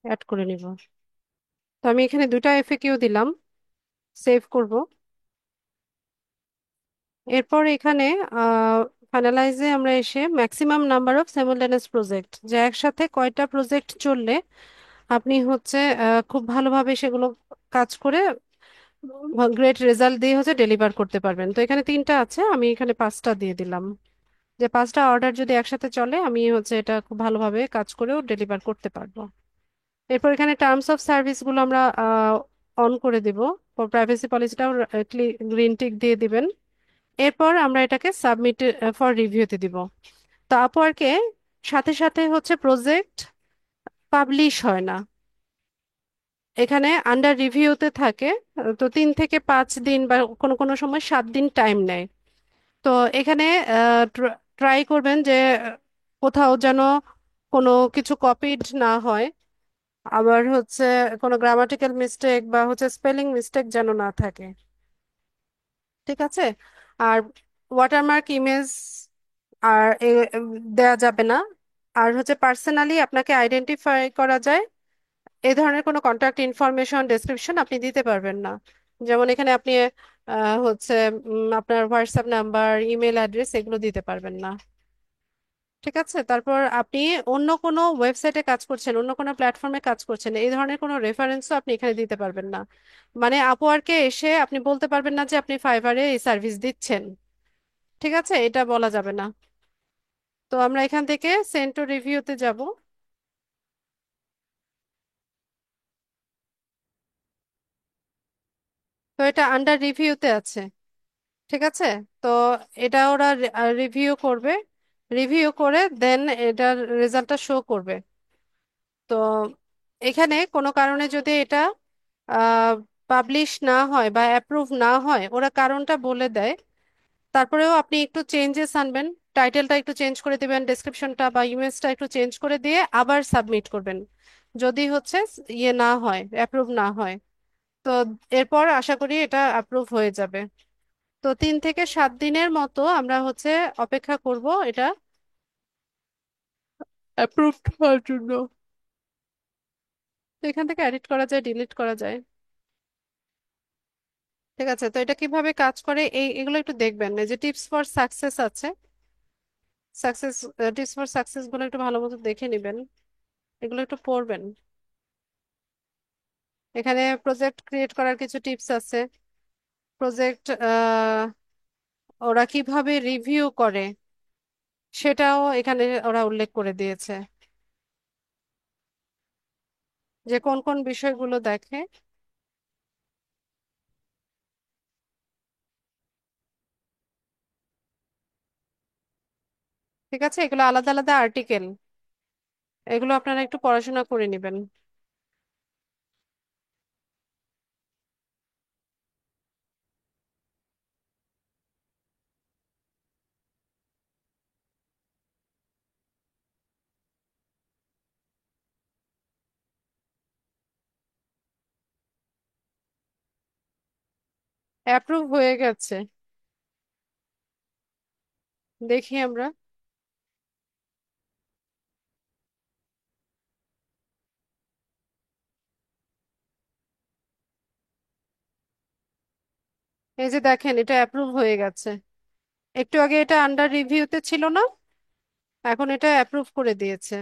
অ্যাড করে নিব। তো আমি এখানে দুটা এফএকিউ দিলাম, সেভ করব। এরপর এখানে ফাইনালাইজে আমরা এসে ম্যাক্সিমাম নাম্বার অফ সাইমultaneous প্রজেক্ট, যে একসাথে কয়টা প্রজেক্ট চললে আপনি হচ্ছে খুব ভালোভাবে সেগুলো কাজ করে গ্রেট রেজাল্ট দিয়ে হচ্ছে ডেলিভার করতে পারবেন। তো এখানে তিনটা আছে, আমি এখানে পাঁচটা দিয়ে দিলাম, যে পাঁচটা অর্ডার যদি একসাথে চলে আমি হচ্ছে এটা খুব ভালোভাবে কাজ করেও ডেলিভার করতে পারবো। এরপর এখানে টার্মস অফ সার্ভিস গুলো আমরা অন করে দিব। প্রাইভেসি পলিসিটাও গ্রিন টিক দিয়ে দিবেন। এরপর আমরা এটাকে সাবমিট ফর রিভিউতে দিব। তো আপওয়ার্কে সাথে সাথে হচ্ছে প্রজেক্ট পাবলিশ হয় না, এখানে আন্ডার রিভিউতে থাকে। তো 3 থেকে 5 দিন বা কোনো কোনো সময় 7 দিন টাইম নেয়। তো এখানে ট্রাই করবেন যে কোথাও যেন কোনো কিছু কপিড না হয়, আবার হচ্ছে কোনো গ্রামাটিক্যাল মিস্টেক বা হচ্ছে স্পেলিং মিস্টেক যেন না থাকে। ঠিক আছে। আর ওয়াটারমার্ক ইমেজ আর দেয়া যাবে না। আর হচ্ছে পার্সোনালি আপনাকে আইডেন্টিফাই করা যায়, এই ধরনের কোনো কন্ট্যাক্ট ইনফরমেশন ডেসক্রিপশন আপনি দিতে পারবেন না। যেমন এখানে আপনি হচ্ছে আপনার হোয়াটসঅ্যাপ নাম্বার, ইমেল অ্যাড্রেস এগুলো দিতে পারবেন না। ঠিক আছে। তারপর আপনি অন্য কোনো ওয়েবসাইটে কাজ করছেন, অন্য কোনো প্ল্যাটফর্মে কাজ করছেন, এই ধরনের কোনো রেফারেন্সও আপনি এখানে দিতে পারবেন না। মানে আপওয়ার্কে এসে আপনি বলতে পারবেন না যে আপনি ফাইবারে এই সার্ভিস দিচ্ছেন। ঠিক আছে, এটা বলা যাবে না। তো আমরা এখান থেকে সেন্ড টু রিভিউতে যাব। তো এটা আন্ডার রিভিউতে আছে। ঠিক আছে। তো এটা ওরা রিভিউ করবে, রিভিউ করে দেন এটার রেজাল্টটা শো করবে। তো এখানে কোনো কারণে যদি এটা পাবলিশ না হয় বা অ্যাপ্রুভ না হয়, ওরা কারণটা বলে দেয়। তারপরেও আপনি একটু চেঞ্জেস আনবেন, টাইটেলটা একটু চেঞ্জ করে দিবেন, ডেসক্রিপশনটা বা ইমেজটা একটু চেঞ্জ করে দিয়ে আবার সাবমিট করবেন। যদি হচ্ছে ইয়ে না হয়, অ্যাপ্রুভ না হয়, তো এরপর আশা করি এটা অ্যাপ্রুভ হয়ে যাবে। তো 3 থেকে 7 দিনের মতো আমরা হচ্ছে অপেক্ষা করব এটা অ্যাপ্রুভ হওয়ার জন্য। তো এখান থেকে এডিট করা যায়, ডিলিট করা যায়। ঠিক আছে। তো এটা কিভাবে কাজ করে এগুলো একটু দেখবেন, এই যে টিপস ফর সাকসেস আছে, সাকসেস টিপস ফর সাকসেস গুলো একটু ভালো মতো দেখে নিবেন, এগুলো একটু পড়বেন। এখানে প্রজেক্ট ক্রিয়েট করার কিছু টিপস আছে, প্রজেক্ট ওরা কিভাবে রিভিউ করে সেটাও এখানে ওরা উল্লেখ করে দিয়েছে, যে কোন কোন বিষয়গুলো দেখে। ঠিক আছে, এগুলো আলাদা আলাদা আর্টিকেল, এগুলো আপনারা একটু পড়াশোনা করে নেবেন। অ্যাপ্রুভ হয়ে গেছে। দেখি আমরা। এই যে দেখেন, এটা অ্যাপ্রুভ হয়ে গেছে। একটু আগে এটা আন্ডার রিভিউতে ছিল না, এখন এটা অ্যাপ্রুভ করে দিয়েছে।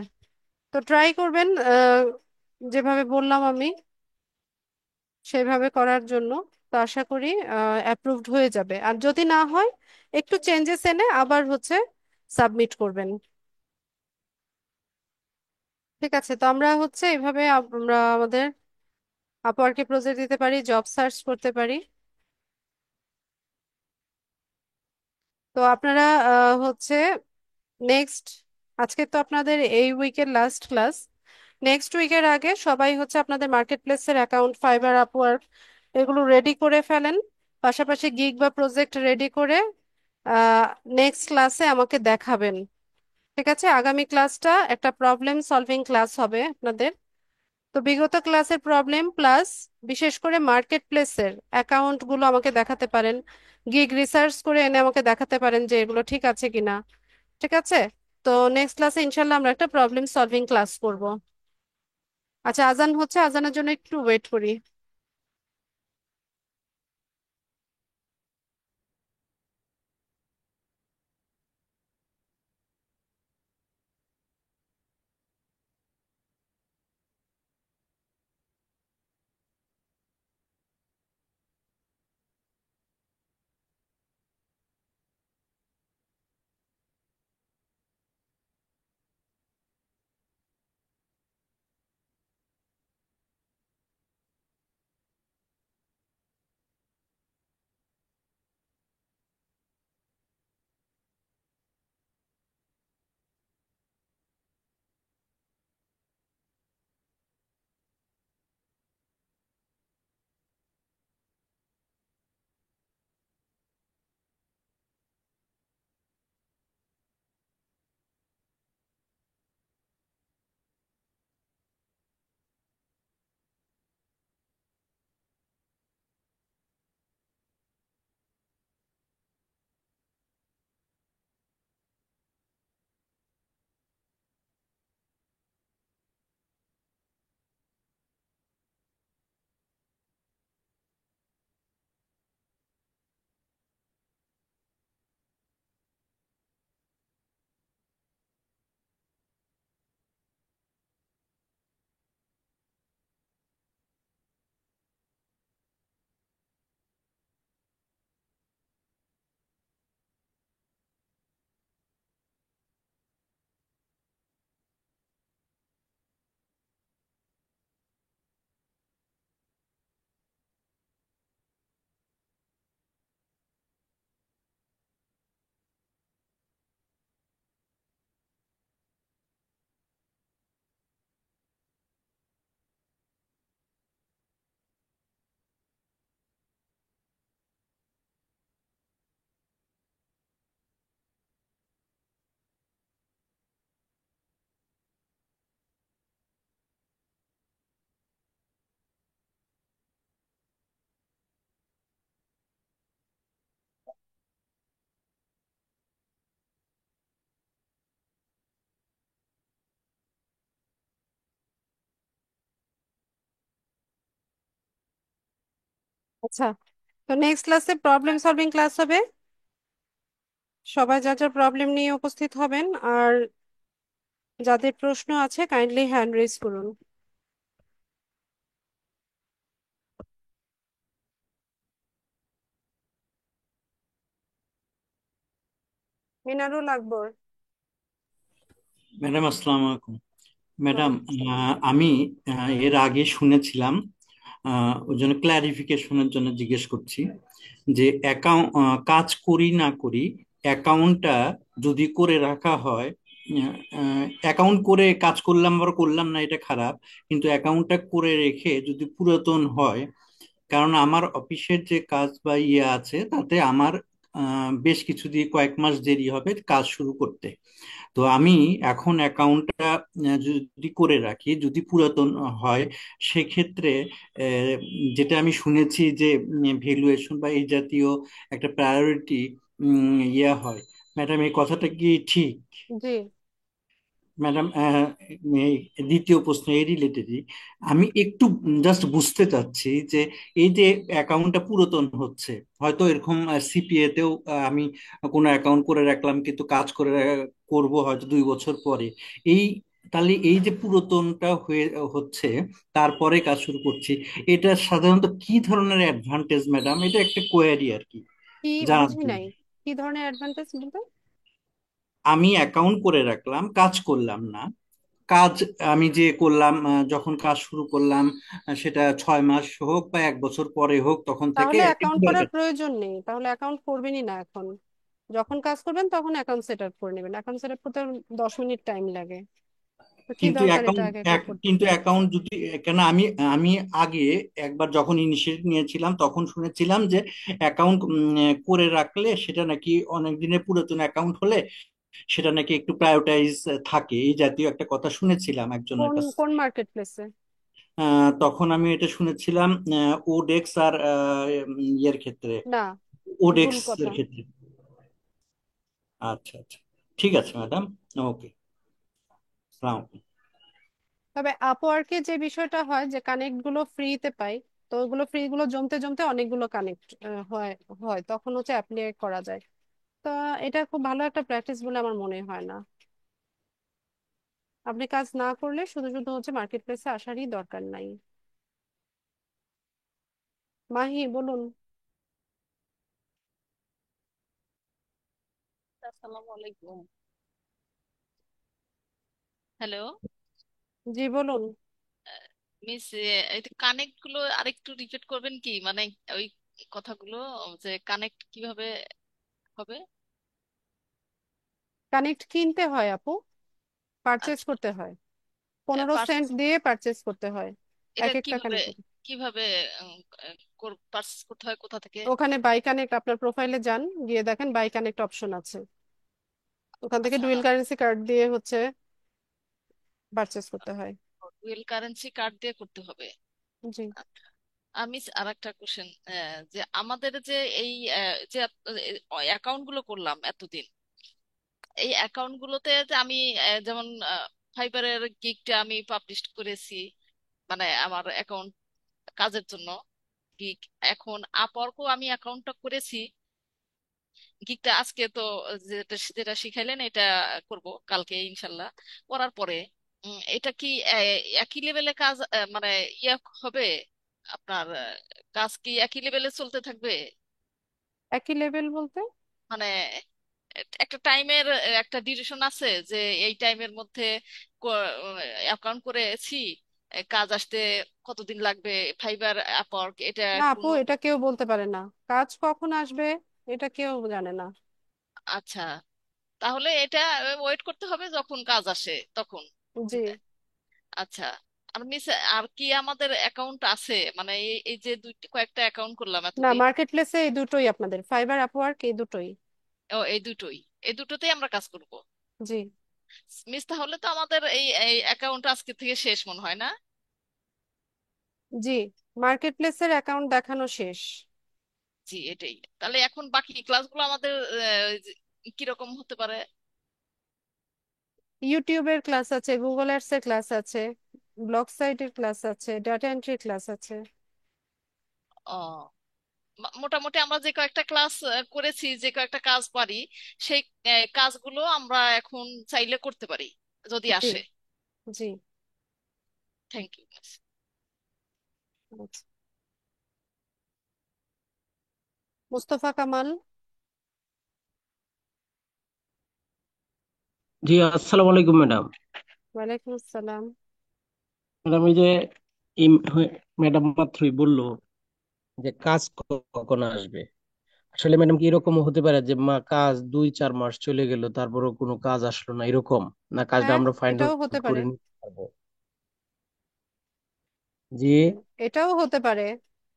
তো ট্রাই করবেন যেভাবে বললাম আমি সেভাবে করার জন্য। তো আশা করি অ্যাপ্রুভড হয়ে যাবে। আর যদি না হয়, একটু চেঞ্জেস এনে আবার সাবমিট করবেন। ঠিক আছে, তো আমরা এইভাবে আমরা আমাদের আপওয়ার্কে প্রজেক্ট দিতে পারি, জব সার্চ করতে পারি। তো আপনারা নেক্সট, আজকে তো আপনাদের এই উইকের লাস্ট ক্লাস। নেক্সট উইকের আগে সবাই আপনাদের মার্কেট প্লেসের অ্যাকাউন্ট, ফাইবার, আপওয়ার্ক এগুলো রেডি করে ফেলেন। পাশাপাশি গিগ বা প্রজেক্ট রেডি করে নেক্সট ক্লাসে আমাকে দেখাবেন। ঠিক আছে, আগামী ক্লাসটা একটা প্রবলেম সলভিং ক্লাস হবে আপনাদের। তো বিগত ক্লাসের প্রবলেম প্লাস বিশেষ করে মার্কেট প্লেসের অ্যাকাউন্ট গুলো আমাকে দেখাতে পারেন। গিগ রিসার্চ করে এনে আমাকে দেখাতে পারেন যে এগুলো ঠিক আছে কিনা। ঠিক আছে। তো নেক্সট ক্লাসে ইনশাল্লাহ আমরা একটা প্রবলেম সলভিং ক্লাস করব। আচ্ছা, আজান হচ্ছে, আজানের জন্য একটু ওয়েট করি। আচ্ছা, তো নেক্সট ক্লাসে প্রবলেম সলভিং ক্লাস হবে। সবাই যা যা প্রবলেম নিয়ে উপস্থিত হবেন, আর যাদের প্রশ্ন আছে কাইন্ডলি হ্যান্ড রেজ করুন। মিনারুল আকবর। ম্যাডাম, আসসালামু আলাইকুম। ম্যাডাম, ওয়ালাইকুম আসসালাম। আমি এর আগে শুনেছিলাম, ওই জন্য ক্লারিফিকেশনের জন্য জিজ্ঞেস করছি যে অ্যাকাউন্ট কাজ করি না করি, অ্যাকাউন্টটা যদি করে রাখা হয়, অ্যাকাউন্ট করে কাজ করলাম বা করলাম না এটা খারাপ, কিন্তু অ্যাকাউন্টটা করে রেখে যদি পুরাতন হয়, কারণ আমার অফিসের যে কাজ বা ইয়ে আছে তাতে আমার বেশ কিছু দিয়ে কয়েক মাস দেরি হবে কাজ শুরু করতে। তো আমি এখন অ্যাকাউন্টটা যদি করে রাখি, যদি পুরাতন হয়, সেক্ষেত্রে যেটা আমি শুনেছি যে ভ্যালুয়েশন বা এই জাতীয় একটা প্রায়োরিটি ইয়ে হয়। ম্যাডাম, এই কথাটা কি ঠিক? জি। ম্যাডাম, এই দ্বিতীয় প্রশ্ন এই রিলেটেডই। আমি একটু জাস্ট বুঝতে চাচ্ছি যে এই যে অ্যাকাউন্টটা পুরাতন হচ্ছে, হয়তো এরকম সিপিএ তেও আমি কোনো অ্যাকাউন্ট করে রাখলাম, কিন্তু কাজ করে করব হয়তো 2 বছর পরে। এই তাহলে এই যে পুরাতনটা হয়ে হচ্ছে, তারপরে কাজ শুরু করছি, এটা সাধারণত কি ধরনের অ্যাডভান্টেজ ম্যাডাম? এটা একটা কোয়ারি আর কি, কি জানার বুঝি জন্য। নাই, কি ধরনের অ্যাডভান্টেজ বলতে? আমি অ্যাকাউন্ট করে রাখলাম, কাজ করলাম না। কাজ আমি যে করলাম, যখন কাজ শুরু করলাম, সেটা 6 মাস হোক বা 1 বছর পরে হোক, তখন থেকে তাহলে অ্যাকাউন্ট রেগুলার করার কাজ। প্রয়োজন নেই, তাহলে অ্যাকাউন্ট করবেনই না এখন। যখন কাজ করবেন তখন অ্যাকাউন্ট সেট আপ করে নেবেন। অ্যাকাউন্ট সেট আপ করতে 10 মিনিট টাইম লাগে। তো কি কিন্তু দরকার এটা অ্যাকাউন্ট আগে আগে করতে? কিন্তু অ্যাকাউন্ট যদি, কেন আমি আমি আগে একবার যখন ইনিশিয়েটিভ নিয়েছিলাম তখন শুনেছিলাম যে অ্যাকাউন্ট করে রাখলে সেটা নাকি অনেক দিনের পুরাতন অ্যাকাউন্ট হলে সেটা নাকি একটু প্রায়োরিটাইজ থাকে, এই জাতীয় একটা কথা শুনেছিলাম একজনের কোন কাছে। কোন মার্কেট প্লেসে? তখন আমি এটা শুনেছিলাম ওডেক্স আর ইয়ের ক্ষেত্রে, না, ভুল ওডেক্স এর কথা। ক্ষেত্রে। আচ্ছা আচ্ছা, ঠিক আছে ম্যাডাম। ওকে, সালাম। তবে আপওয়ার্কে যে বিষয়টা হয় যে কানেক্ট গুলো ফ্রিতে পাই, তো ওগুলো ফ্রি গুলো জমতে জমতে অনেকগুলো কানেক্ট হয় হয় তখন হচ্ছে অ্যাপ্লাই করা যায়। তো এটা খুব ভালো একটা প্র্যাকটিস বলে আমার মনে হয় না। আপনি কাজ না করলে শুধু শুধু হচ্ছে মার্কেট প্লেসে আসারই দরকার নাই। মাহি বলুন। আসসালামু আলাইকুম। হ্যালো জি বলুন। মিস, এই কানেক্ট গুলো আরেকটু রিপিট করবেন কি, মানে ওই কথাগুলো, যে কানেক্ট কিভাবে হবে? কানেক্ট কিনতে হয় আপু, পারচেস আচ্ছা, করতে হয়। 15 সেন্ট পার্সেস দিয়ে পারচেস করতে হয় এটা এক একটা কিভাবে কানেক্ট। কিভাবে পার্সেস করতে হয় কোথা থেকে? ওখানে বাই কানেক্ট, আপনার প্রোফাইলে যান, গিয়ে দেখেন বাই কানেক্ট অপশন আছে। ওখান থেকে আচ্ছা, ডুয়েল কারেন্সি কার্ড দিয়ে হচ্ছে পারচেস করতে হয়। ডুয়েল কারেন্সি কার্ড দিয়ে করতে হবে। জি। আচ্ছা, আমি আর একটা কোশ্চেন, যে আমাদের যে এই যে অ্যাকাউন্ট গুলো করলাম এতদিন, এই অ্যাকাউন্ট গুলোতে যে আমি যেমন ফাইবারের গিগটা আমি পাবলিশ করেছি, মানে আমার অ্যাকাউন্ট কাজের জন্য গিগ। এখন আপওয়ার্কও আমি অ্যাকাউন্টটা করেছি, গিগটা আজকে তো যেটা যেটা শিখাইলেন এটা করব কালকে ইনশাল্লাহ। করার পরে এটা কি একই লেভেলে কাজ, মানে ইয়ে হবে আপনার, কাজ কি একই লেভেলে চলতে থাকবে? একই লেভেল বলতে? মানে একটা টাইমের একটা ডিউরেশন আছে যে এই টাইমের মধ্যে অ্যাকাউন্ট করেছি, কাজ আসতে কতদিন লাগবে? ফাইবার আপওয়ার্ক এটা না আপু, কোনো? এটা কেউ বলতে পারে না। কাজ কখন আসবে এটা কেউ জানে না। আচ্ছা, তাহলে এটা ওয়েট করতে হবে যখন কাজ আসে তখন। জি। আচ্ছা, আর মিস, আর কি আমাদের অ্যাকাউন্ট আছে, মানে এই এই যে কয়েকটা অ্যাকাউন্ট করলাম না, এতদিন? মার্কেট প্লেসে এই দুটোই, আপনাদের ফাইবার আপওয়ার্ক এই দুটোই। ও, এই দুটোই, এই দুটোতেই আমরা কাজ করব। জি। মিস, তাহলে তো আমাদের এই এই অ্যাকাউন্ট আজকে থেকে শেষ মনে হয় না? জি, মার্কেট প্লেসের অ্যাকাউন্ট দেখানো শেষ। জি, এটাই। তাহলে এখন বাকি ক্লাসগুলো আমাদের কিরকম হতে পারে? ইউটিউবের ক্লাস আছে, গুগল অ্যাডস এর ক্লাস আছে, ব্লগ সাইটের ক্লাস আছে, ডাটা এন্ট্রি ক্লাস আছে। ও, মোটামুটি আমরা যে কয়েকটা ক্লাস করেছি, যে কয়েকটা কাজ পারি, সেই কাজগুলো আমরা এখন চাইলে করতে পারি যদি জি। আসে। জি। Thank you. আচ্ছা। মুস্তফা কামাল। জি, আসসালামু আলাইকুম ম্যাডাম। ওয়ালাইকুম আসসালাম। ম্যাডাম, এই যে ম্যাডাম মাত্রই বললো যে কাজ কখন আসবে। আসলে ম্যাডাম কি এরকম হতে পারে যে কাজ 2-4 মাস চলে গেল তারপরও কোনো কাজ আসলো না, এরকম? না কাজটা হ্যাঁ, আমরা ফাইন্ড এটাও হতে আউট পারে। করে নিতে পারবো? জি। এটাও হতে পারে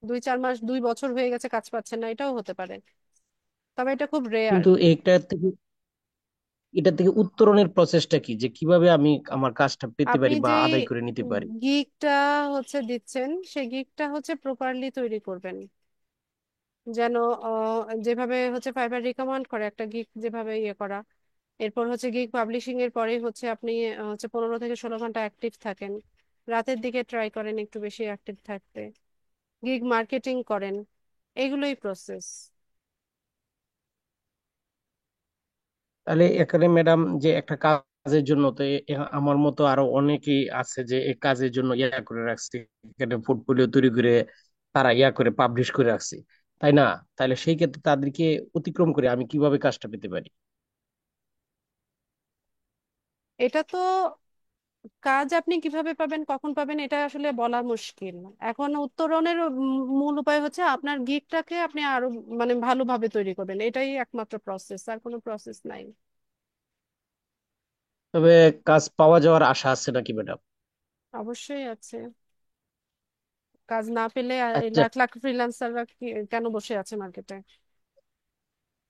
2-4 মাস 2 বছর হয়ে গেছে কাজ পাচ্ছেন না, এটাও হতে পারে। তবে এটা খুব রেয়ার। কিন্তু এটা থেকে উত্তরণের প্রসেসটা কি, যে কিভাবে আমি আমার কাজটা পেতে আপনি পারি বা যে আদায় করে নিতে পারি? গিকটা হচ্ছে দিচ্ছেন, সেই গিকটা হচ্ছে প্রপারলি তৈরি করবেন, যেন যেভাবে হচ্ছে ফাইবার রিকমেন্ড করে একটা গিক যেভাবে ইয়ে করা। এরপর হচ্ছে গিগ পাবলিশিং এর পরে হচ্ছে আপনি হচ্ছে 15 থেকে 16 ঘন্টা অ্যাক্টিভ থাকেন। রাতের দিকে ট্রাই করেন একটু বেশি অ্যাক্টিভ থাকতে। গিগ মার্কেটিং করেন। এগুলোই প্রসেস। তাহলে এখানে ম্যাডাম, যে একটা কাজের জন্য তো আমার মতো আরো অনেকেই আছে যে এই কাজের জন্য ইয়া করে রাখছে, এখানে পোর্টফোলিও তৈরি করে তারা ইয়া করে পাবলিশ করে রাখছে, তাই না? তাহলে সেই ক্ষেত্রে তাদেরকে অতিক্রম করে আমি কিভাবে কাজটা পেতে পারি? এটা তো কাজ আপনি কিভাবে পাবেন, কখন পাবেন, এটা আসলে বলা মুশকিল। এখন উত্তরণের মূল উপায় হচ্ছে আপনার গিগটাকে আপনি আরো মানে ভালোভাবে তৈরি করবেন, এটাই একমাত্র প্রসেস, আর কোনো প্রসেস নাই। তবে কাজ পাওয়া যাওয়ার আশা আছে নাকি ম্যাডাম? অবশ্যই আছে। কাজ না পেলে এই আচ্ছা। লাখ লাখ ফ্রিল্যান্সাররা কেন বসে আছে মার্কেটে?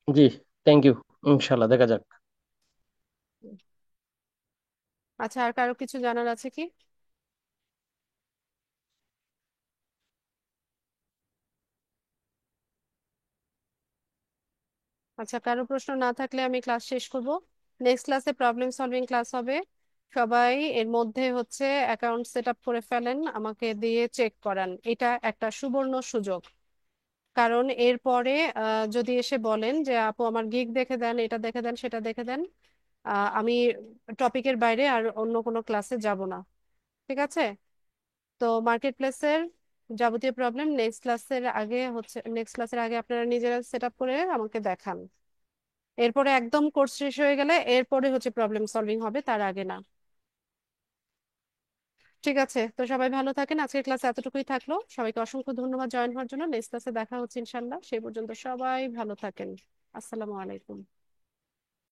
জি, থ্যাংক ইউ। ইনশাল্লাহ দেখা যাক। আচ্ছা, আর কারো কিছু জানার আছে কি? আচ্ছা, কারো প্রশ্ন না থাকলে আমি ক্লাস শেষ করব। নেক্সট ক্লাসে প্রবলেম সলভিং ক্লাস হবে। সবাই এর মধ্যে হচ্ছে অ্যাকাউন্ট সেট আপ করে ফেলেন, আমাকে দিয়ে চেক করান। এটা একটা সুবর্ণ সুযোগ। কারণ এরপরে যদি এসে বলেন যে আপু আমার গিগ দেখে দেন, এটা দেখে দেন, সেটা দেখে দেন, আমি টপিকের বাইরে আর অন্য কোনো ক্লাসে যাব না। ঠিক আছে? তো মার্কেট প্লেসের যাবতীয় প্রবলেম নেক্সট ক্লাসের আগে আপনারা নিজেরা সেট আপ করে আমাকে দেখান। এরপরে একদম কোর্স শেষ হয়ে গেলে এরপরে হচ্ছে প্রবলেম সলভিং হবে, তার আগে না। ঠিক আছে, তো সবাই ভালো থাকেন। আজকের ক্লাসে এতটুকুই থাকলো। সবাইকে অসংখ্য ধন্যবাদ জয়েন হওয়ার জন্য। নেক্সট ক্লাসে দেখা হচ্ছে ইনশাল্লাহ। সেই পর্যন্ত সবাই ভালো থাকেন। আসসালামু আলাইকুম।